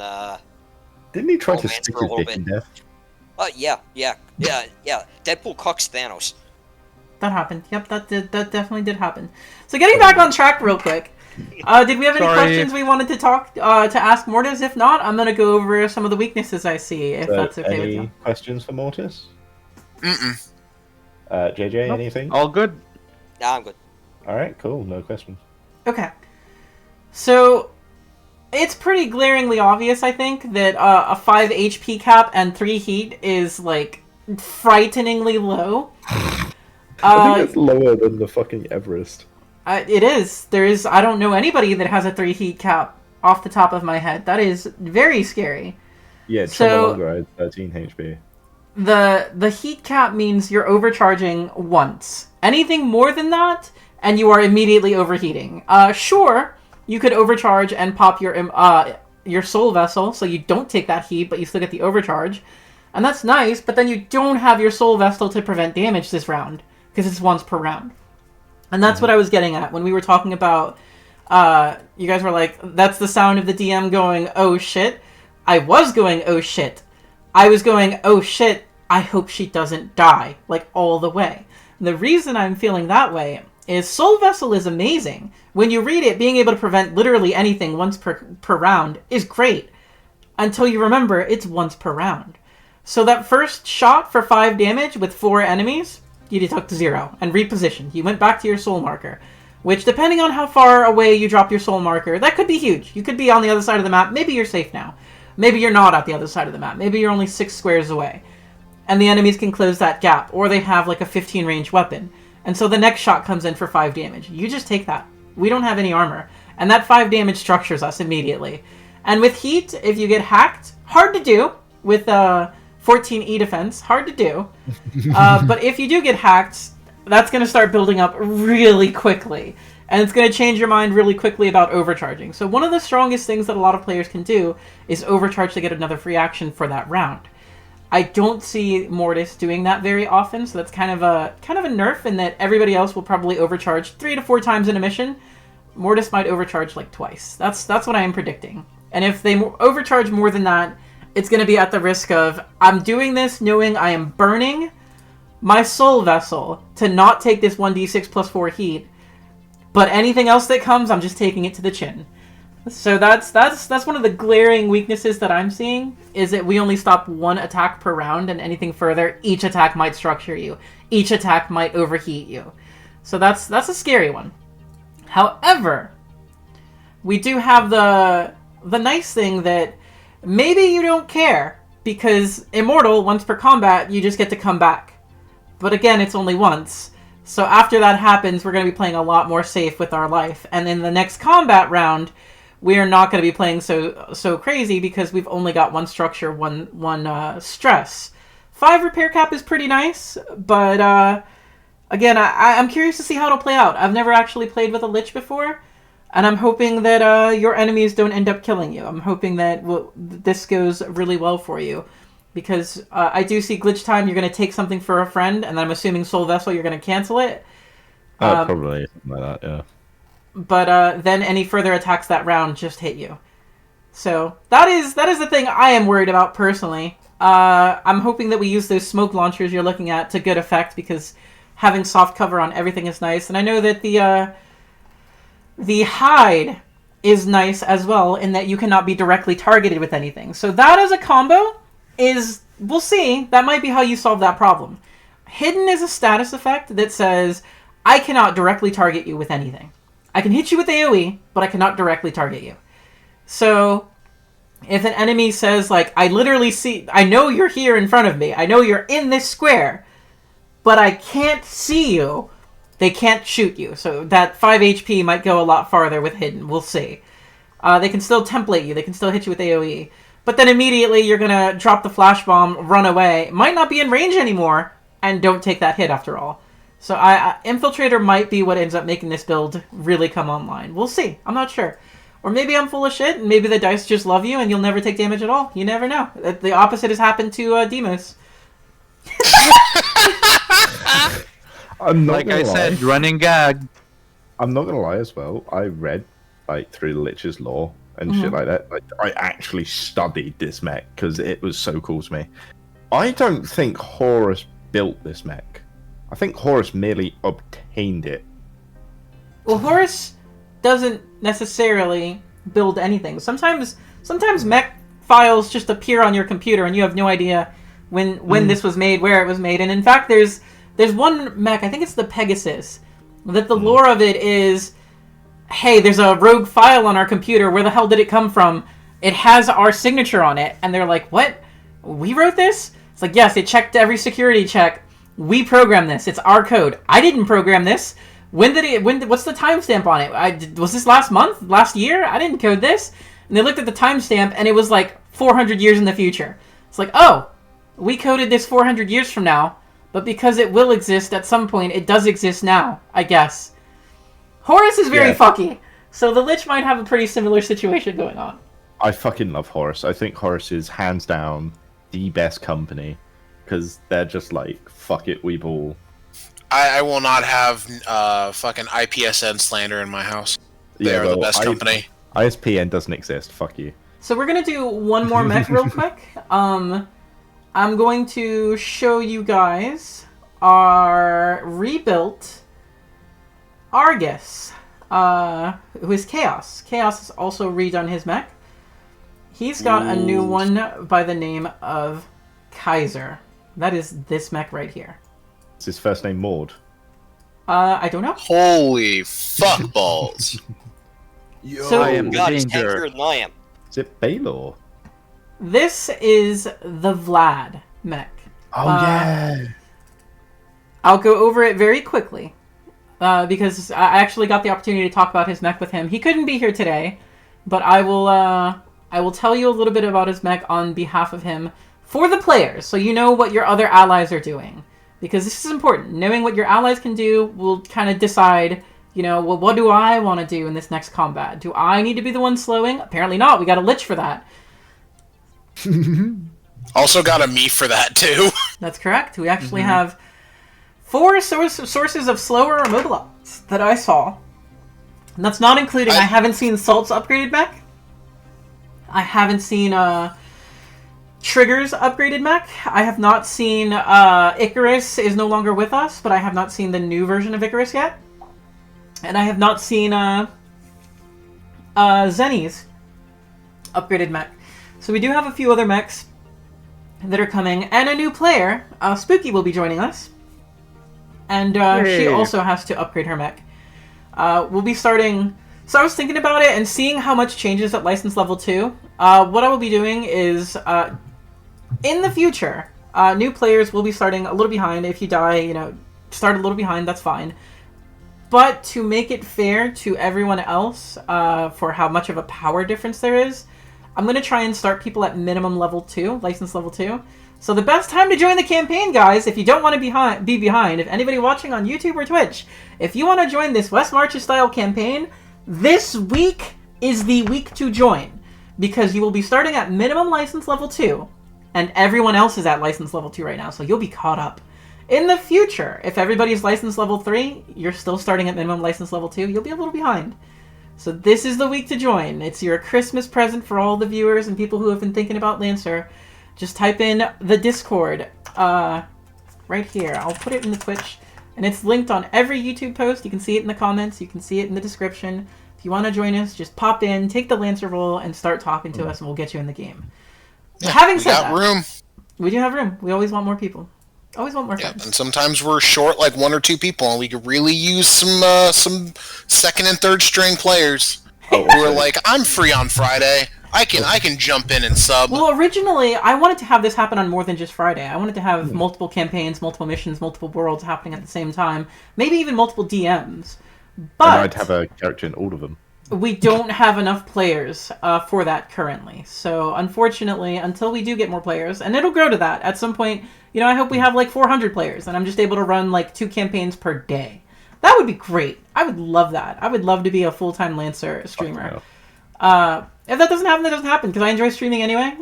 Didn't he try to Romance stick for a his little dick in bit. death? yeah. Deadpool cucks Thanos. That happened. Yep, that definitely did happen. So getting back on track real quick. Did we have any Sorry. questions we wanted to to ask Mortis? If not, I'm gonna go over some of the weaknesses I see, if So, that's okay with any you. questions for Mortis? Mm-mm. JJ, Nope. anything? All good. Nah, I'm good. Alright, cool, no questions. Okay. So, it's pretty glaringly obvious, I think, that a 5 HP cap and 3 heat is, like, frighteningly low. I think it's lower than the fucking Everest. It is. I don't know anybody that has a 3 heat cap off the top of my head. That is very scary. Yeah, So- Chomolonga had 13 HP. The heat cap means you're overcharging once. Anything more than that, and you are immediately overheating. Sure, you could overcharge and pop your soul vessel, so you don't take that heat, but you still get the overcharge, and that's nice. But then you don't have your soul vessel to prevent damage this round, because it's once per round. And that's what I was getting at when we were talking about. You guys were like, "That's the sound of the DM going, oh shit." I was going, oh shit. I was going, oh shit, I hope she doesn't die, like all the way. And the reason I'm feeling that way is Soul Vessel is amazing. When you read it, being able to prevent literally anything once per round is great. Until you remember, it's once per round. So that first shot for 5 damage with 4 enemies, you deduct 0 and repositioned. You went back to your soul marker. Which, depending on how far away you drop your soul marker, that could be huge. You could be on the other side of the map. Maybe you're safe now. Maybe you're not at the other side of the map. Maybe you're only 6 squares away. And the enemies can close that gap. Or they have like a 15 range weapon. And so the next shot comes in for 5 damage. You just take that. We don't have any armor. And that 5 damage structures us immediately. And with heat, if you get hacked, hard to do. With 14 E defense, hard to do. But if you do get hacked, that's going to start building up really quickly. And it's going to change your mind really quickly about overcharging. So one of the strongest things that a lot of players can do is overcharge to get another free action for that round. I don't see Mortis doing that very often, so that's kind of a nerf in that everybody else will probably overcharge 3 to 4 times in a mission. Mortis might overcharge like twice. That's what I am predicting. And if they overcharge more than that, it's going to be at the risk of, I'm doing this knowing I am burning my soul vessel to not take this 1d6 plus 4 heat, but anything else that comes, I'm just taking it to the chin. So that's one of the glaring weaknesses that I'm seeing, is that we only stop one attack per round, and anything further, each attack might structure you. Each attack might overheat you. So that's a scary one. However, we do have the nice thing that maybe you don't care, because Immortal, once per combat, you just get to come back. But again, it's only once. So after that happens, we're going to be playing a lot more safe with our life. And in the next combat round, we are not going to be playing so crazy, because we've only got one structure, one stress. 5 repair cap is pretty nice, but again, I'm curious to see how it'll play out. I've never actually played with a Lich before, and I'm hoping that your enemies don't end up killing you. I'm hoping that this goes really well for you, because I do see Glitch Time, you're going to take something for a friend, and I'm assuming Soul Vessel, you're going to cancel it. Probably something like that, yeah. But then any further attacks that round just hit you. So that is the thing I am worried about personally. I'm hoping that we use those smoke launchers you're looking at to good effect, because having soft cover on everything is nice. And I know that the hide is nice as well, in that you cannot be directly targeted with anything. So that as a combo we'll see. That might be how you solve that problem. Hidden is a status effect that says, I cannot directly target you with anything. I can hit you with AoE, but I cannot directly target you. So if an enemy says, like, I know you're here in front of me, I know you're in this square, but I can't see you, they can't shoot you. So that 5 HP might go a lot farther with Hidden. We'll see. They can still template you. They can still hit you with AoE. But then immediately you're going to drop the flash bomb, run away. Might not be in range anymore, and don't take that hit after all. So Infiltrator might be what ends up making this build really come online. We'll see. I'm not sure. Or maybe I'm full of shit, and maybe the dice just love you, and you'll never take damage at all. You never know. The opposite has happened to Demos. I'm not Like gonna I lie. said, running gag. I'm not gonna lie as well. I read through the Lich's lore and shit like that. Like, I actually studied this mech because it was so cool to me. I don't think Horus built this mech. I think Horus merely obtained it. Well, Horus doesn't necessarily build anything. Sometimes mech files just appear on your computer and you have no idea when this was made, where it was made. And in fact, there's one mech, I think it's the Pegasus, that the lore of it is, hey, there's a rogue file on our computer. Where the hell did it come from? It has our signature on it. And they're like, what? We wrote this? It's like, yes, it checked every security check. We programmed this. It's our code. I didn't program this. What's the timestamp on it? Was this last month? Last year? I didn't code this. And they looked at the timestamp, and it was like 400 years in the future. It's like, oh, we coded this 400 years from now, but because it will exist at some point, it does exist now, I guess. Horus is very fucky, so the Lich might have a pretty similar situation going on. I fucking love Horus. I think Horus is hands down the best company, because they're just like, fuck it, we ball. I will not have fucking IPSN slander in my house. They are the best company. ISPN doesn't exist. Fuck you. So we're going to do one more mech real quick. I'm going to show you guys our rebuilt Argus, who is Chaos. Chaos has also redone his mech. He's got a new one by the name of Kaiser. That is this mech right here. Is his first name Maud? I don't know. Holy fuck balls. Yo, So- I am the God, he's danger. tankier than I am. Is it Baylor? This is the Vlad mech. Oh, yeah. I'll go over it very quickly, because I actually got the opportunity to talk about his mech with him. He couldn't be here today, but I will tell you a little bit about his mech on behalf of him for the players, so you know what your other allies are doing. Because this is important. Knowing what your allies can do will kind of decide, well, what do I want to do in this next combat? Do I need to be the one slowing? Apparently not. We got a Lich for that. Also got a me for that, too. That's correct. We actually have 4 sources of slower immobilize that I saw. And that's not including, I haven't seen Salt's upgraded mech. I haven't seen Trigger's upgraded mech. I have not seen Icarus is no longer with us, but I have not seen the new version of Icarus yet. And I have not seen Zenny's upgraded mech. So we do have a few other mechs that are coming, and a new player, Spooky, will be joining us. And she also has to upgrade her mech. We'll be starting... So I was thinking about it and seeing how much changes at license level 2. What I will be doing is, in the future, new players will be starting a little behind. If you die, start a little behind, that's fine. But to make it fair to everyone else, for how much of a power difference there is, I'm going to try and start people at minimum level 2, license level 2. So the best time to join the campaign, guys, if you don't want to be behind, if anybody watching on YouTube or Twitch, if you want to join this West Marches style campaign, this week is the week to join. Because you will be starting at minimum license level 2, and everyone else is at license level 2 right now, so you'll be caught up. In the future, if everybody's license level 3, you're still starting at minimum license level 2, you'll be a little behind. So this is the week to join. It's your Christmas present for all the viewers and people who have been thinking about Lancer. Just type in the Discord right here. I'll put it in the Twitch. And it's linked on every YouTube post. You can see it in the comments. You can see it in the description. If you want to join us, just pop in, take the Lancer role, and start talking to us, and we'll get you in the game. Yeah, Having said that, room. We do have room. We always want more people. Always want more Yeah, friends. and sometimes we're short, like 1 or 2 people, and we could really use some second and third string players who are like, I'm free on Friday. I can jump in and sub. Well, originally, I wanted to have this happen on more than just Friday. I wanted to have multiple campaigns, multiple missions, multiple worlds happening at the same time. Maybe even multiple DMs. But And I'd have a character in all of them. we don't have enough players for that currently. So, unfortunately, until we do get more players, and it'll grow to that. At some point, I hope we have like 400 players, and I'm just able to run like 2 campaigns per day. That would be great. I would love that. I would love to be a full-time Lancer streamer. If that doesn't happen, that doesn't happen, because I enjoy streaming anyway.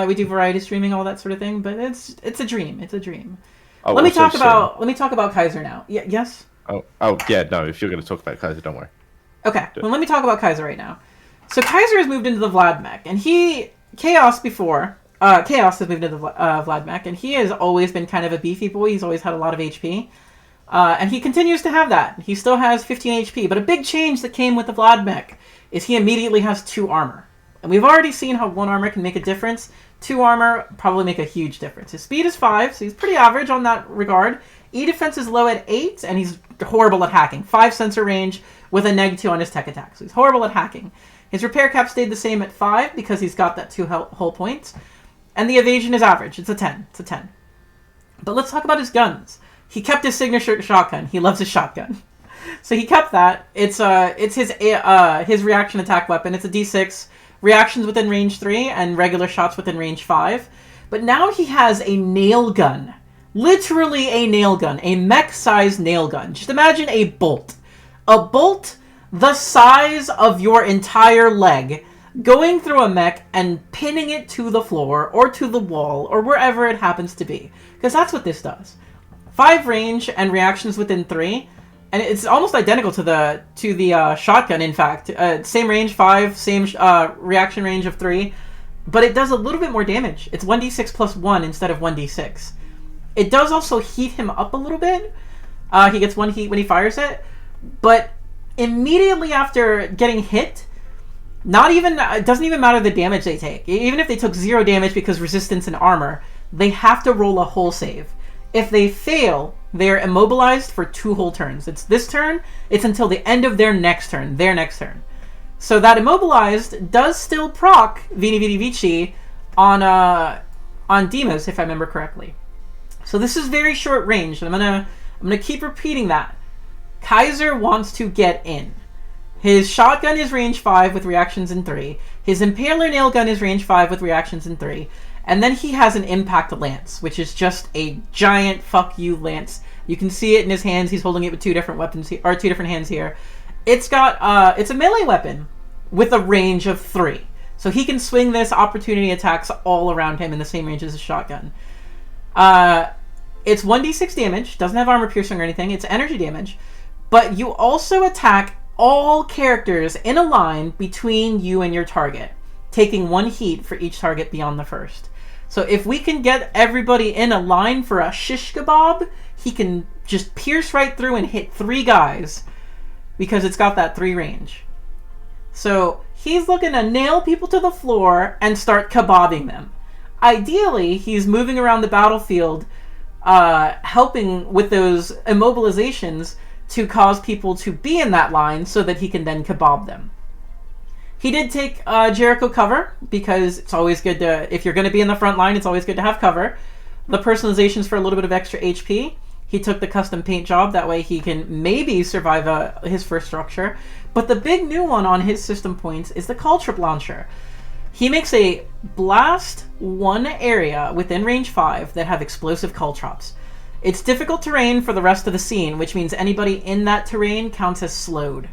We do variety streaming, all that sort of thing, but it's a dream. It's a dream. Oh, Let me talk about Kaiser now. Yes? No. If you're going to talk about Kaiser, don't worry. Okay, well, let me talk about Kaiser right now. So Kaiser has moved into the Vlad mech, and Chaos has moved into the Vlad mech, and he has always been kind of a beefy boy. He's always had a lot of HP. And he continues to have that. He still has 15 HP, but a big change that came with the Vlad mech is he immediately has 2 armor. And we've already seen how 1 armor can make a difference. 2 armor probably make a huge difference. His speed is 5, so he's pretty average on that regard. E defense is low at 8, and he's horrible at hacking. 5 sensor range with a -2 on his tech attack, so he's horrible at hacking. His repair cap stayed the same at 5 because he's got that 2 hull points. And the evasion is average. It's a 10. It's a 10. But let's talk about his guns. He kept his signature shotgun. He loves his shotgun. So he kept that. It's his reaction attack weapon. It's a D6. Reactions within range 3 and regular shots within range 5. But now he has a nail gun. Literally a nail gun. A mech-sized nail gun. Just imagine a bolt. A bolt the size of your entire leg going through a mech and pinning it to the floor or to the wall or wherever it happens to be. Because that's what this does. 5 range and reactions within 3. And it's almost identical to the shotgun, in fact. Same range, 5, same reaction range of 3. But it does a little bit more damage. It's 1d6 plus 1 instead of 1d6. It does also heat him up a little bit. He gets 1 heat when he fires it. But immediately after getting hit, it doesn't even matter the damage they take. Even if they took 0 damage because resistance and armor, they have to roll a hull save. If they fail, they're immobilized for 2 whole turns. It's this turn, it's until the end of their next turn. So that immobilized does still proc Vini Vidi Vici on Demas, if I remember correctly. So this is very short range, and I'm gonna keep repeating that. Kaiser wants to get in. His shotgun is range 5 with reactions in 3. His Impaler nail gun is range 5 with reactions in 3. And then he has an impact lance, which is just a giant fuck you lance. You can see it in his hands. He's holding it with 2 different weapons or 2 different hands here. It's a melee weapon with a range of 3. So he can swing this opportunity attacks all around him in the same range as a shotgun. It's 1d6 damage, doesn't have armor piercing or anything. It's energy damage. But you also attack all characters in a line between you and your target, taking 1 heat for each target beyond the first. So if we can get everybody in a line for a shish kebab, he can just pierce right through and hit 3 guys because it's got that 3 range. So He's looking to nail people to the floor and start kebabbing them. Ideally, he's moving around the battlefield, helping with those immobilizations to cause people to be in that line so that he can then kebab them. He did take Jericho cover, because it's always good to, if you're going to be in the front line, it's always good to have cover. The personalizations for a little bit of extra HP. He took the custom paint job, that way he can maybe survive his first structure. But the big new one on his system points is the call trip launcher. He makes a blast one area within range 5 that have explosive call traps. It's difficult terrain for the rest of the scene, which means anybody in that terrain counts as slowed.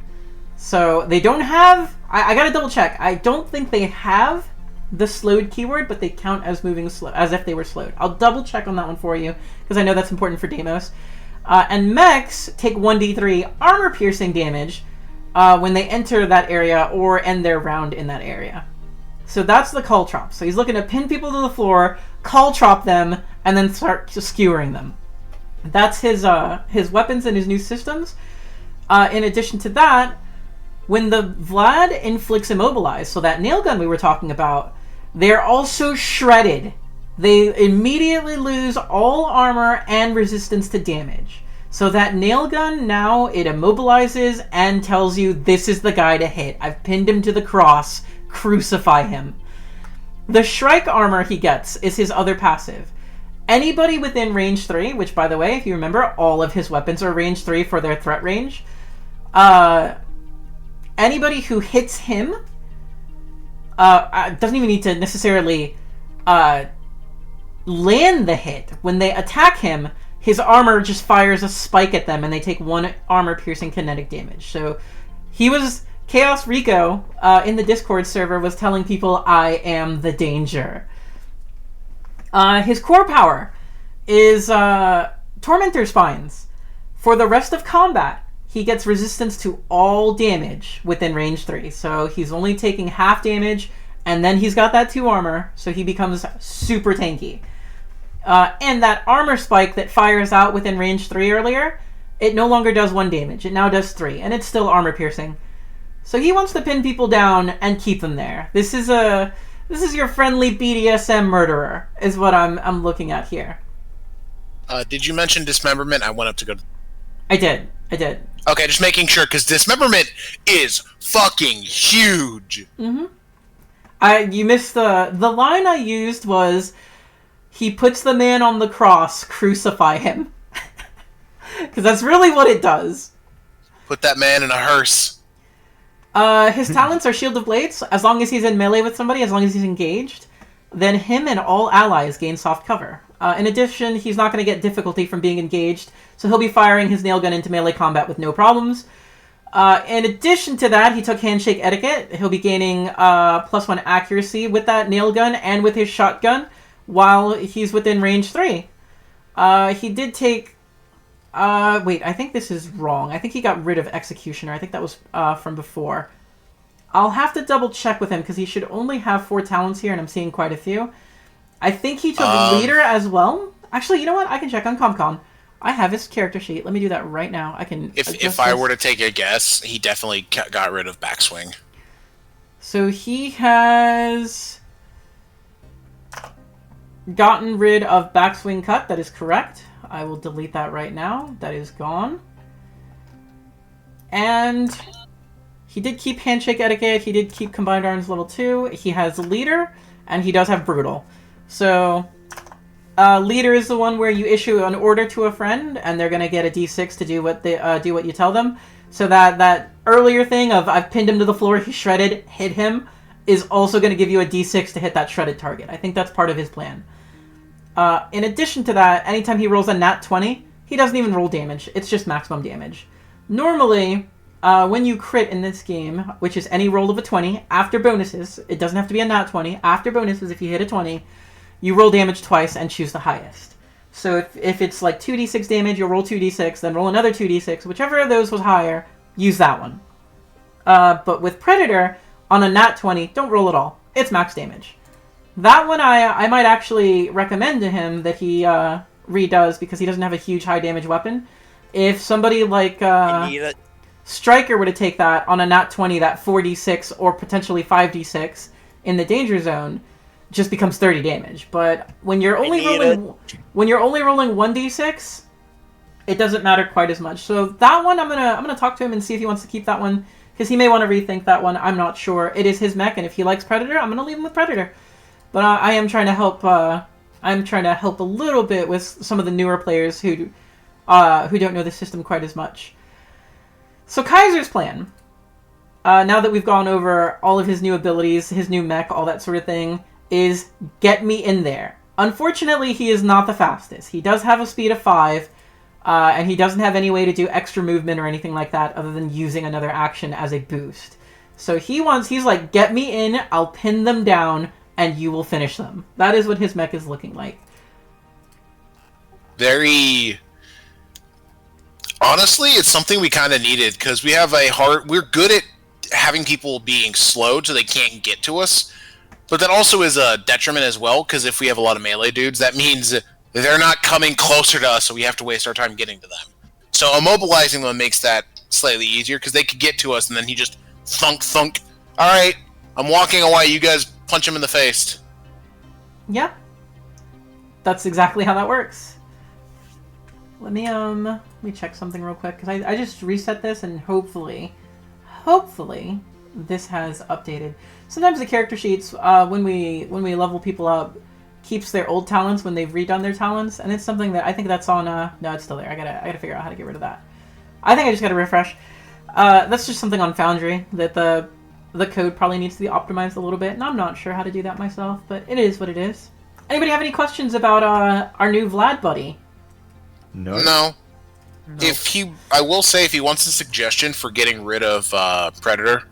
So they don't have... I gotta double check. I don't think they have the slowed keyword, but they count as moving slow, as if they were slowed. I'll double check on that one for you, because I know that's important for Deimos. And mechs take 1d3 armor piercing damage when they enter that area or end their round in that area. So that's the call trap. So he's looking to pin people to the floor, call trap them, and then start skewering them. That's his weapons and his new systems. In addition to that, when the Vlad inflicts immobilize, so that nail gun we were talking about, they're also shredded. They immediately lose all armor and resistance to damage. So that nail gun now, it immobilizes and tells you this is the guy to hit. I've pinned him to the cross. Crucify him. The Shrike armor he gets is his other passive. Anybody within range 3, which by the way, if you remember, all of his weapons are range 3 for their threat range. Anybody who hits him doesn't even need to necessarily land the hit. When they attack him, his armor just fires a spike at them and they take 1 armor-piercing kinetic damage. So he was... Chaos Rico in the Discord server was telling people, I am the danger. His core power is Tormentor Spines. For the rest of combat, he gets resistance to all damage within range 3. So he's only taking half damage, and then he's got that 2 armor, so he becomes super tanky. And that armor spike that fires out within range 3 earlier, it no longer does 1 damage. It now does 3, and it's still armor piercing. So he wants to pin people down and keep them there. This is your friendly BDSM murderer, is what I'm looking at here. Did you mention dismemberment? I went up to go. I did. Okay, just making sure, because dismemberment is fucking huge. Mm-hmm. You missed the line I used was, he puts the man on the cross, crucify him. Because that's really what it does. Put that man in a hearse. His talents are Shield of Blades. As long as he's in melee with somebody, as long as he's engaged, then him and all allies gain soft cover. In addition, he's not going to get difficulty from being engaged, so he'll be firing his nail gun into melee combat with no problems. In addition to that, he took Handshake Etiquette. He'll be gaining +1 accuracy with that nail gun and with his shotgun while he's within range 3. He did take... wait, I think this is wrong. I think he got rid of Executioner. I think that was from before. I'll have to double check with him because he should only have 4 talents here, and I'm seeing quite a few. I think he took Leader as well. Actually, you know what? I can check on ComCon. I have his character sheet. Let me do that right now. I can. If I were to take a guess, he definitely got rid of Backswing. So he has gotten rid of Backswing Cut. That is correct. I will delete that right now. That is gone. And he did keep Handshake Etiquette. He did keep Combined Arms level 2. He has Leader, and he does have Brutal. So, Leader is the one where you issue an order to a friend, and they're going to get a d6 to do what you tell them. So that earlier thing of I've pinned him to the floor, he's shredded, hit him, is also going to give you a d6 to hit that shredded target. I think that's part of his plan. In addition to that, anytime he rolls a nat 20, he doesn't even roll damage. It's just maximum damage. Normally, when you crit in this game, which is any roll of a 20, after bonuses, it doesn't have to be a nat 20, after bonuses, if you hit a 20, you roll damage twice and choose the highest. So if it's like 2d6 damage, you'll roll 2d6, then roll another 2d6. Whichever of those was higher, use that one. But with Predator, on a nat 20, don't roll at all. It's max damage. That one I might actually recommend to him that he redoes because he doesn't have a huge high damage weapon. If somebody like... I need it. Striker were to take that on a nat 20, that 4d6 or potentially 5d6 in the danger zone just becomes 30 damage. But when you're only rolling 1d6, it doesn't matter quite as much. So that one, I'm gonna talk to him and see if he wants to keep that one, because he may want to rethink that one. I'm not sure. It is his mech, and if he likes Predator, I'm gonna leave him with Predator. But I am trying to help. I'm trying to help a little bit with some of the newer players who don't know the system quite as much. So Kaiser's plan, now that we've gone over all of his new abilities, his new mech, all that sort of thing, is get me in there. Unfortunately, he is not the fastest. He does have a speed of 5, and he doesn't have any way to do extra movement or anything like that other than using another action as a boost. So he's like, get me in, I'll pin them down, and you will finish them. That is what his mech is looking like. Honestly, it's something we kind of needed, because we're good at having people being slowed so they can't get to us, but that also is a detriment as well, because if we have a lot of melee dudes, that means they're not coming closer to us, so we have to waste our time getting to them. So immobilizing them makes that slightly easier, because they could get to us, and then he just thunk. Alright, I'm walking away, you guys punch him in the face. Yeah. That's exactly how that works. Let me check something real quick, because I just reset this, and hopefully this has updated. Sometimes the character sheets, when we level people up, keeps their old talents when they've redone their talents, and it's something that I think that's on. No, it's still there. I gotta figure out how to get rid of that. I think I just gotta refresh. That's just something on Foundry that the code probably needs to be optimized a little bit, and I'm not sure how to do that myself, but it is what it is. Anybody have any questions about our new Vlad buddy? No. I will say, if he wants a suggestion for getting rid of Predator,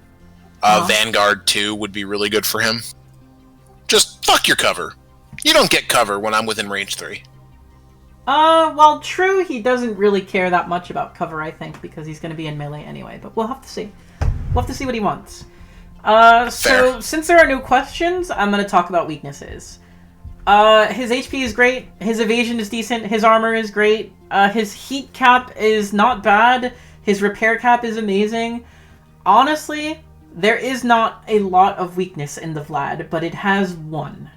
Vanguard 2 would be really good for him. Just fuck your cover. You don't get cover when I'm within range 3. Well, true, he doesn't really care that much about cover, I think, because he's going to be in melee anyway, but we'll have to see. We'll have to see what he wants. So, since there are no questions, I'm going to talk about weaknesses. His HP is great, his evasion is decent, his armor is great, his heat cap is not bad, his repair cap is amazing. Honestly, there is not a lot of weakness in the Vlad, but it has one.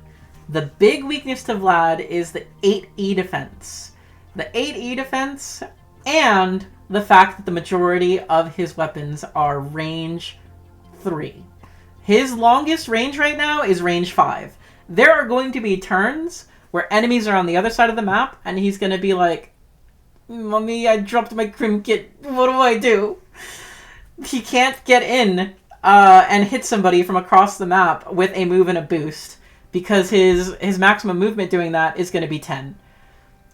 The big weakness to Vlad is the 8E defense. The 8E defense, and the fact that the majority of his weapons are range 3. His longest range right now is range 5. There are going to be turns where enemies are on the other side of the map, and he's going to be like, Mommy, I dropped my crim kit. What do I do? He can't get in and hit somebody from across the map with a move and a boost, because his maximum movement doing that is going to be 10.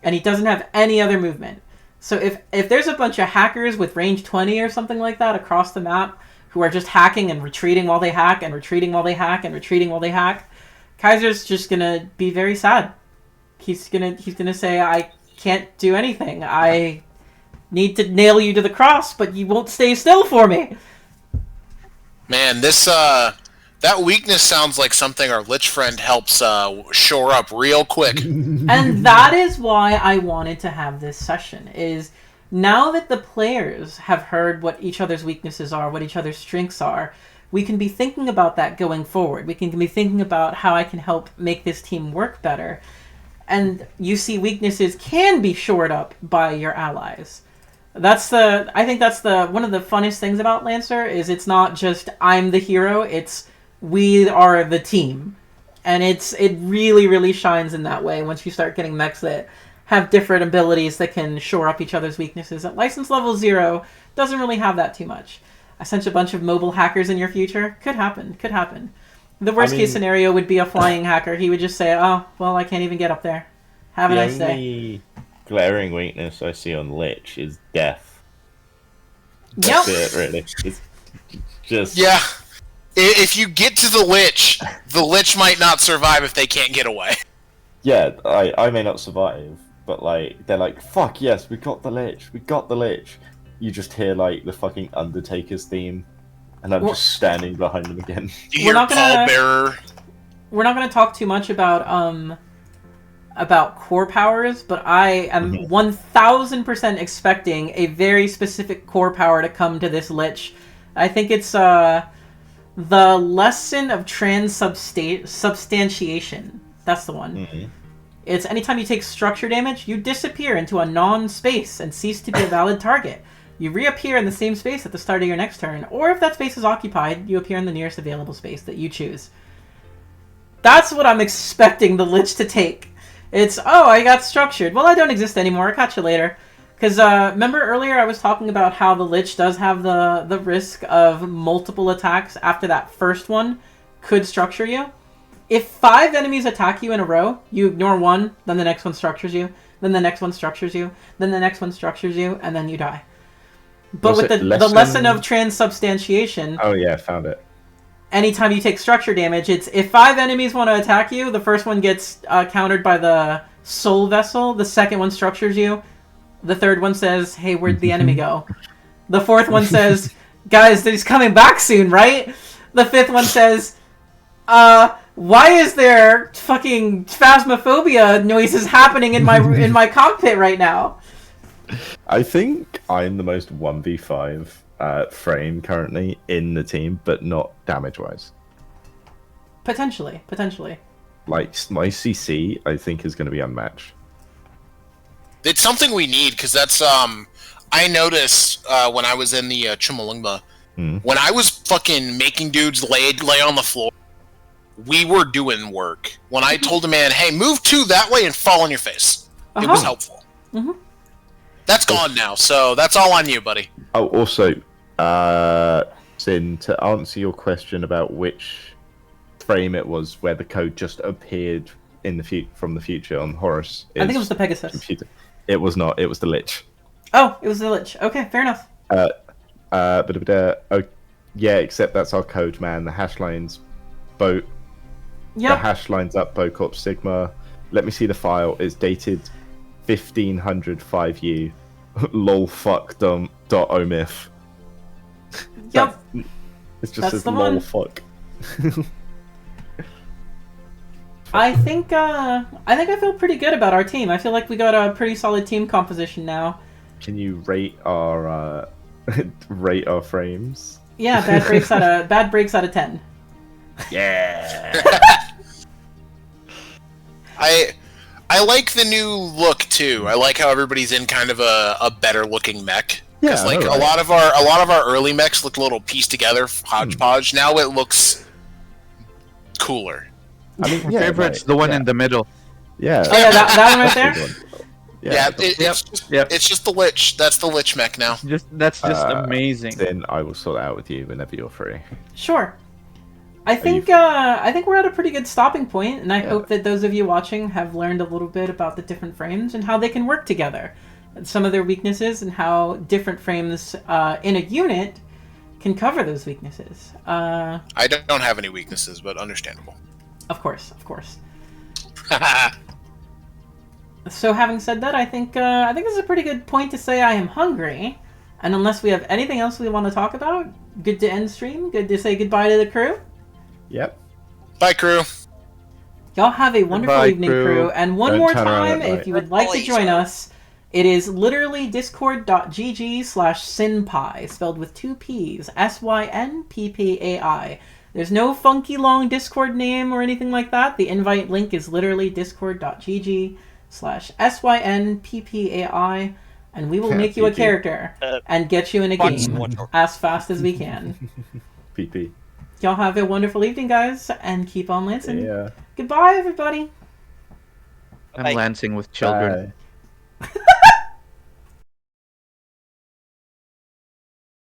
And he doesn't have any other movement. So if there's a bunch of hackers with range 20 or something like that across the map who are just hacking and retreating while they hack and retreating while they hack and retreating while they hack, Kaiser's just gonna be very sad. He's gonna say, I can't do anything. I need to nail you to the cross, but you won't stay still for me. Man, this that weakness sounds like something our Lich friend helps shore up real quick. And that is why I wanted to have this session, is now that the players have heard what each other's weaknesses are, what each other's strengths are, we can be thinking about that going forward. We can be thinking about how I can help make this team work better. And you see weaknesses can be shored up by your allies. I think that's one of the funnest things about Lancer, is it's not just I'm the hero, it's we are the team. And it really, really shines in that way once you start getting mechs that have different abilities that can shore up each other's weaknesses. At license level 0, doesn't really have that too much. I sent a bunch of mobile hackers in your future. Could happen. The worst case scenario would be a flying hacker. He would just say, oh, well, I can't even get up there. Have a nice day. The only glaring weakness I see on Lich is death. That's it, really. It's just... Yeah. If you get to the Lich might not survive if they can't get away. Yeah, I may not survive, but they're like, fuck yes, we got the Lich. You just hear the fucking Undertaker's theme, and I'm just standing behind them again. You hear pallbearer. We're not gonna talk too much about about core powers, but I am 1000% expecting a very specific core power to come to this Lich. I think it's the lesson of transubstantiation. That's the one. Mhm. It's anytime you take structure damage, you disappear into a non-space and cease to be a valid target. You reappear in the same space at the start of your next turn, or if that space is occupied, you appear in the nearest available space that you choose. That's what I'm expecting the Lich to take. It's, oh, I got structured. Well, I don't exist anymore. I'll catch you later. Because remember earlier I was talking about how the Lich does have the risk of multiple attacks after that first one could structure you? If 5 enemies attack you in a row, you ignore one, then the next one structures you, then the next one structures you, then the next one structures you, and then you die. But Was with it the lesson of transubstantiation, Oh yeah, found it. anytime you take structure damage, it's if 5 enemies want to attack you, the first one gets countered by the soul vessel, the second one structures you, the third one says, hey, where'd the enemy go? The fourth one says, guys, he's coming back soon, right? The fifth one says, why is there fucking phasmophobia noises happening in my cockpit right now? I think I'm the most 1v5 frame currently in the team, but not damage-wise. Potentially. Like, my CC, I think, is going to be unmatched. It's something we need, because that's, I noticed when I was in the Chumalungma, when I was fucking making dudes lay on the floor, we were doing work. When I told a man, hey, move 2 that way and fall on your face, it was helpful. That's gone now, so that's all on you, buddy. Oh, also, Sin, to answer your question about which frame it was where the code just appeared in the from the future on Horus. I think it was the Pegasus. Computer. It was not. It was the Lich. Oh, it was the Lich. Okay, fair enough. Oh, yeah, except that's our code, man. The hash lines, boat. Yep. The hash lines up, Bocorp Sigma. Let me see the file. It's dated 1500 5U. Lol fuck dot omif. Yep. It's just That's says the lol one. fuck. I think I feel pretty good about our team. I feel like we got a pretty solid team composition now. Can you rate our rate our frames? Yeah, bad breaks out of 10. Yeah. I like the new look too. I like how everybody's in kind of a better looking mech. Because Yeah, like alright. a lot of our early mechs looked a little pieced together, hodgepodge. Now it looks cooler. I mean, My yeah, favorite's like, the one yeah. in the middle. Yeah. Oh yeah, that one right there. Yeah, Yep. it's just the Lich. That's the Lich mech now. That's just amazing. Then I will sort it out with you whenever you're free. Sure. I think we're at a pretty good stopping point, and I hope that those of you watching have learned a little bit about the different frames and how they can work together, and some of their weaknesses, and how different frames in a unit can cover those weaknesses. I don't have any weaknesses, but understandable. Of course. So having said that, I think this is a pretty good point to say I am hungry, and unless we have anything else we want to talk about, good to end stream. Good to say goodbye to the crew. Yep. Bye, crew. Y'all have a wonderful Goodbye, evening, crew. crew. And one Don't more turn around time, at if night. you would like to join us, it is literally discord.gg/synpai, spelled with 2 P's, SYNPPAI. There's no funky long Discord name or anything like that. The invite link is literally discord.gg/SYNPPAI, and we will make you a PP. character and get you in a game as fast as we can. PP. Y'all have a wonderful evening, guys, and keep on lancing. Yeah. Goodbye, everybody. I'm lancing with children. Bye.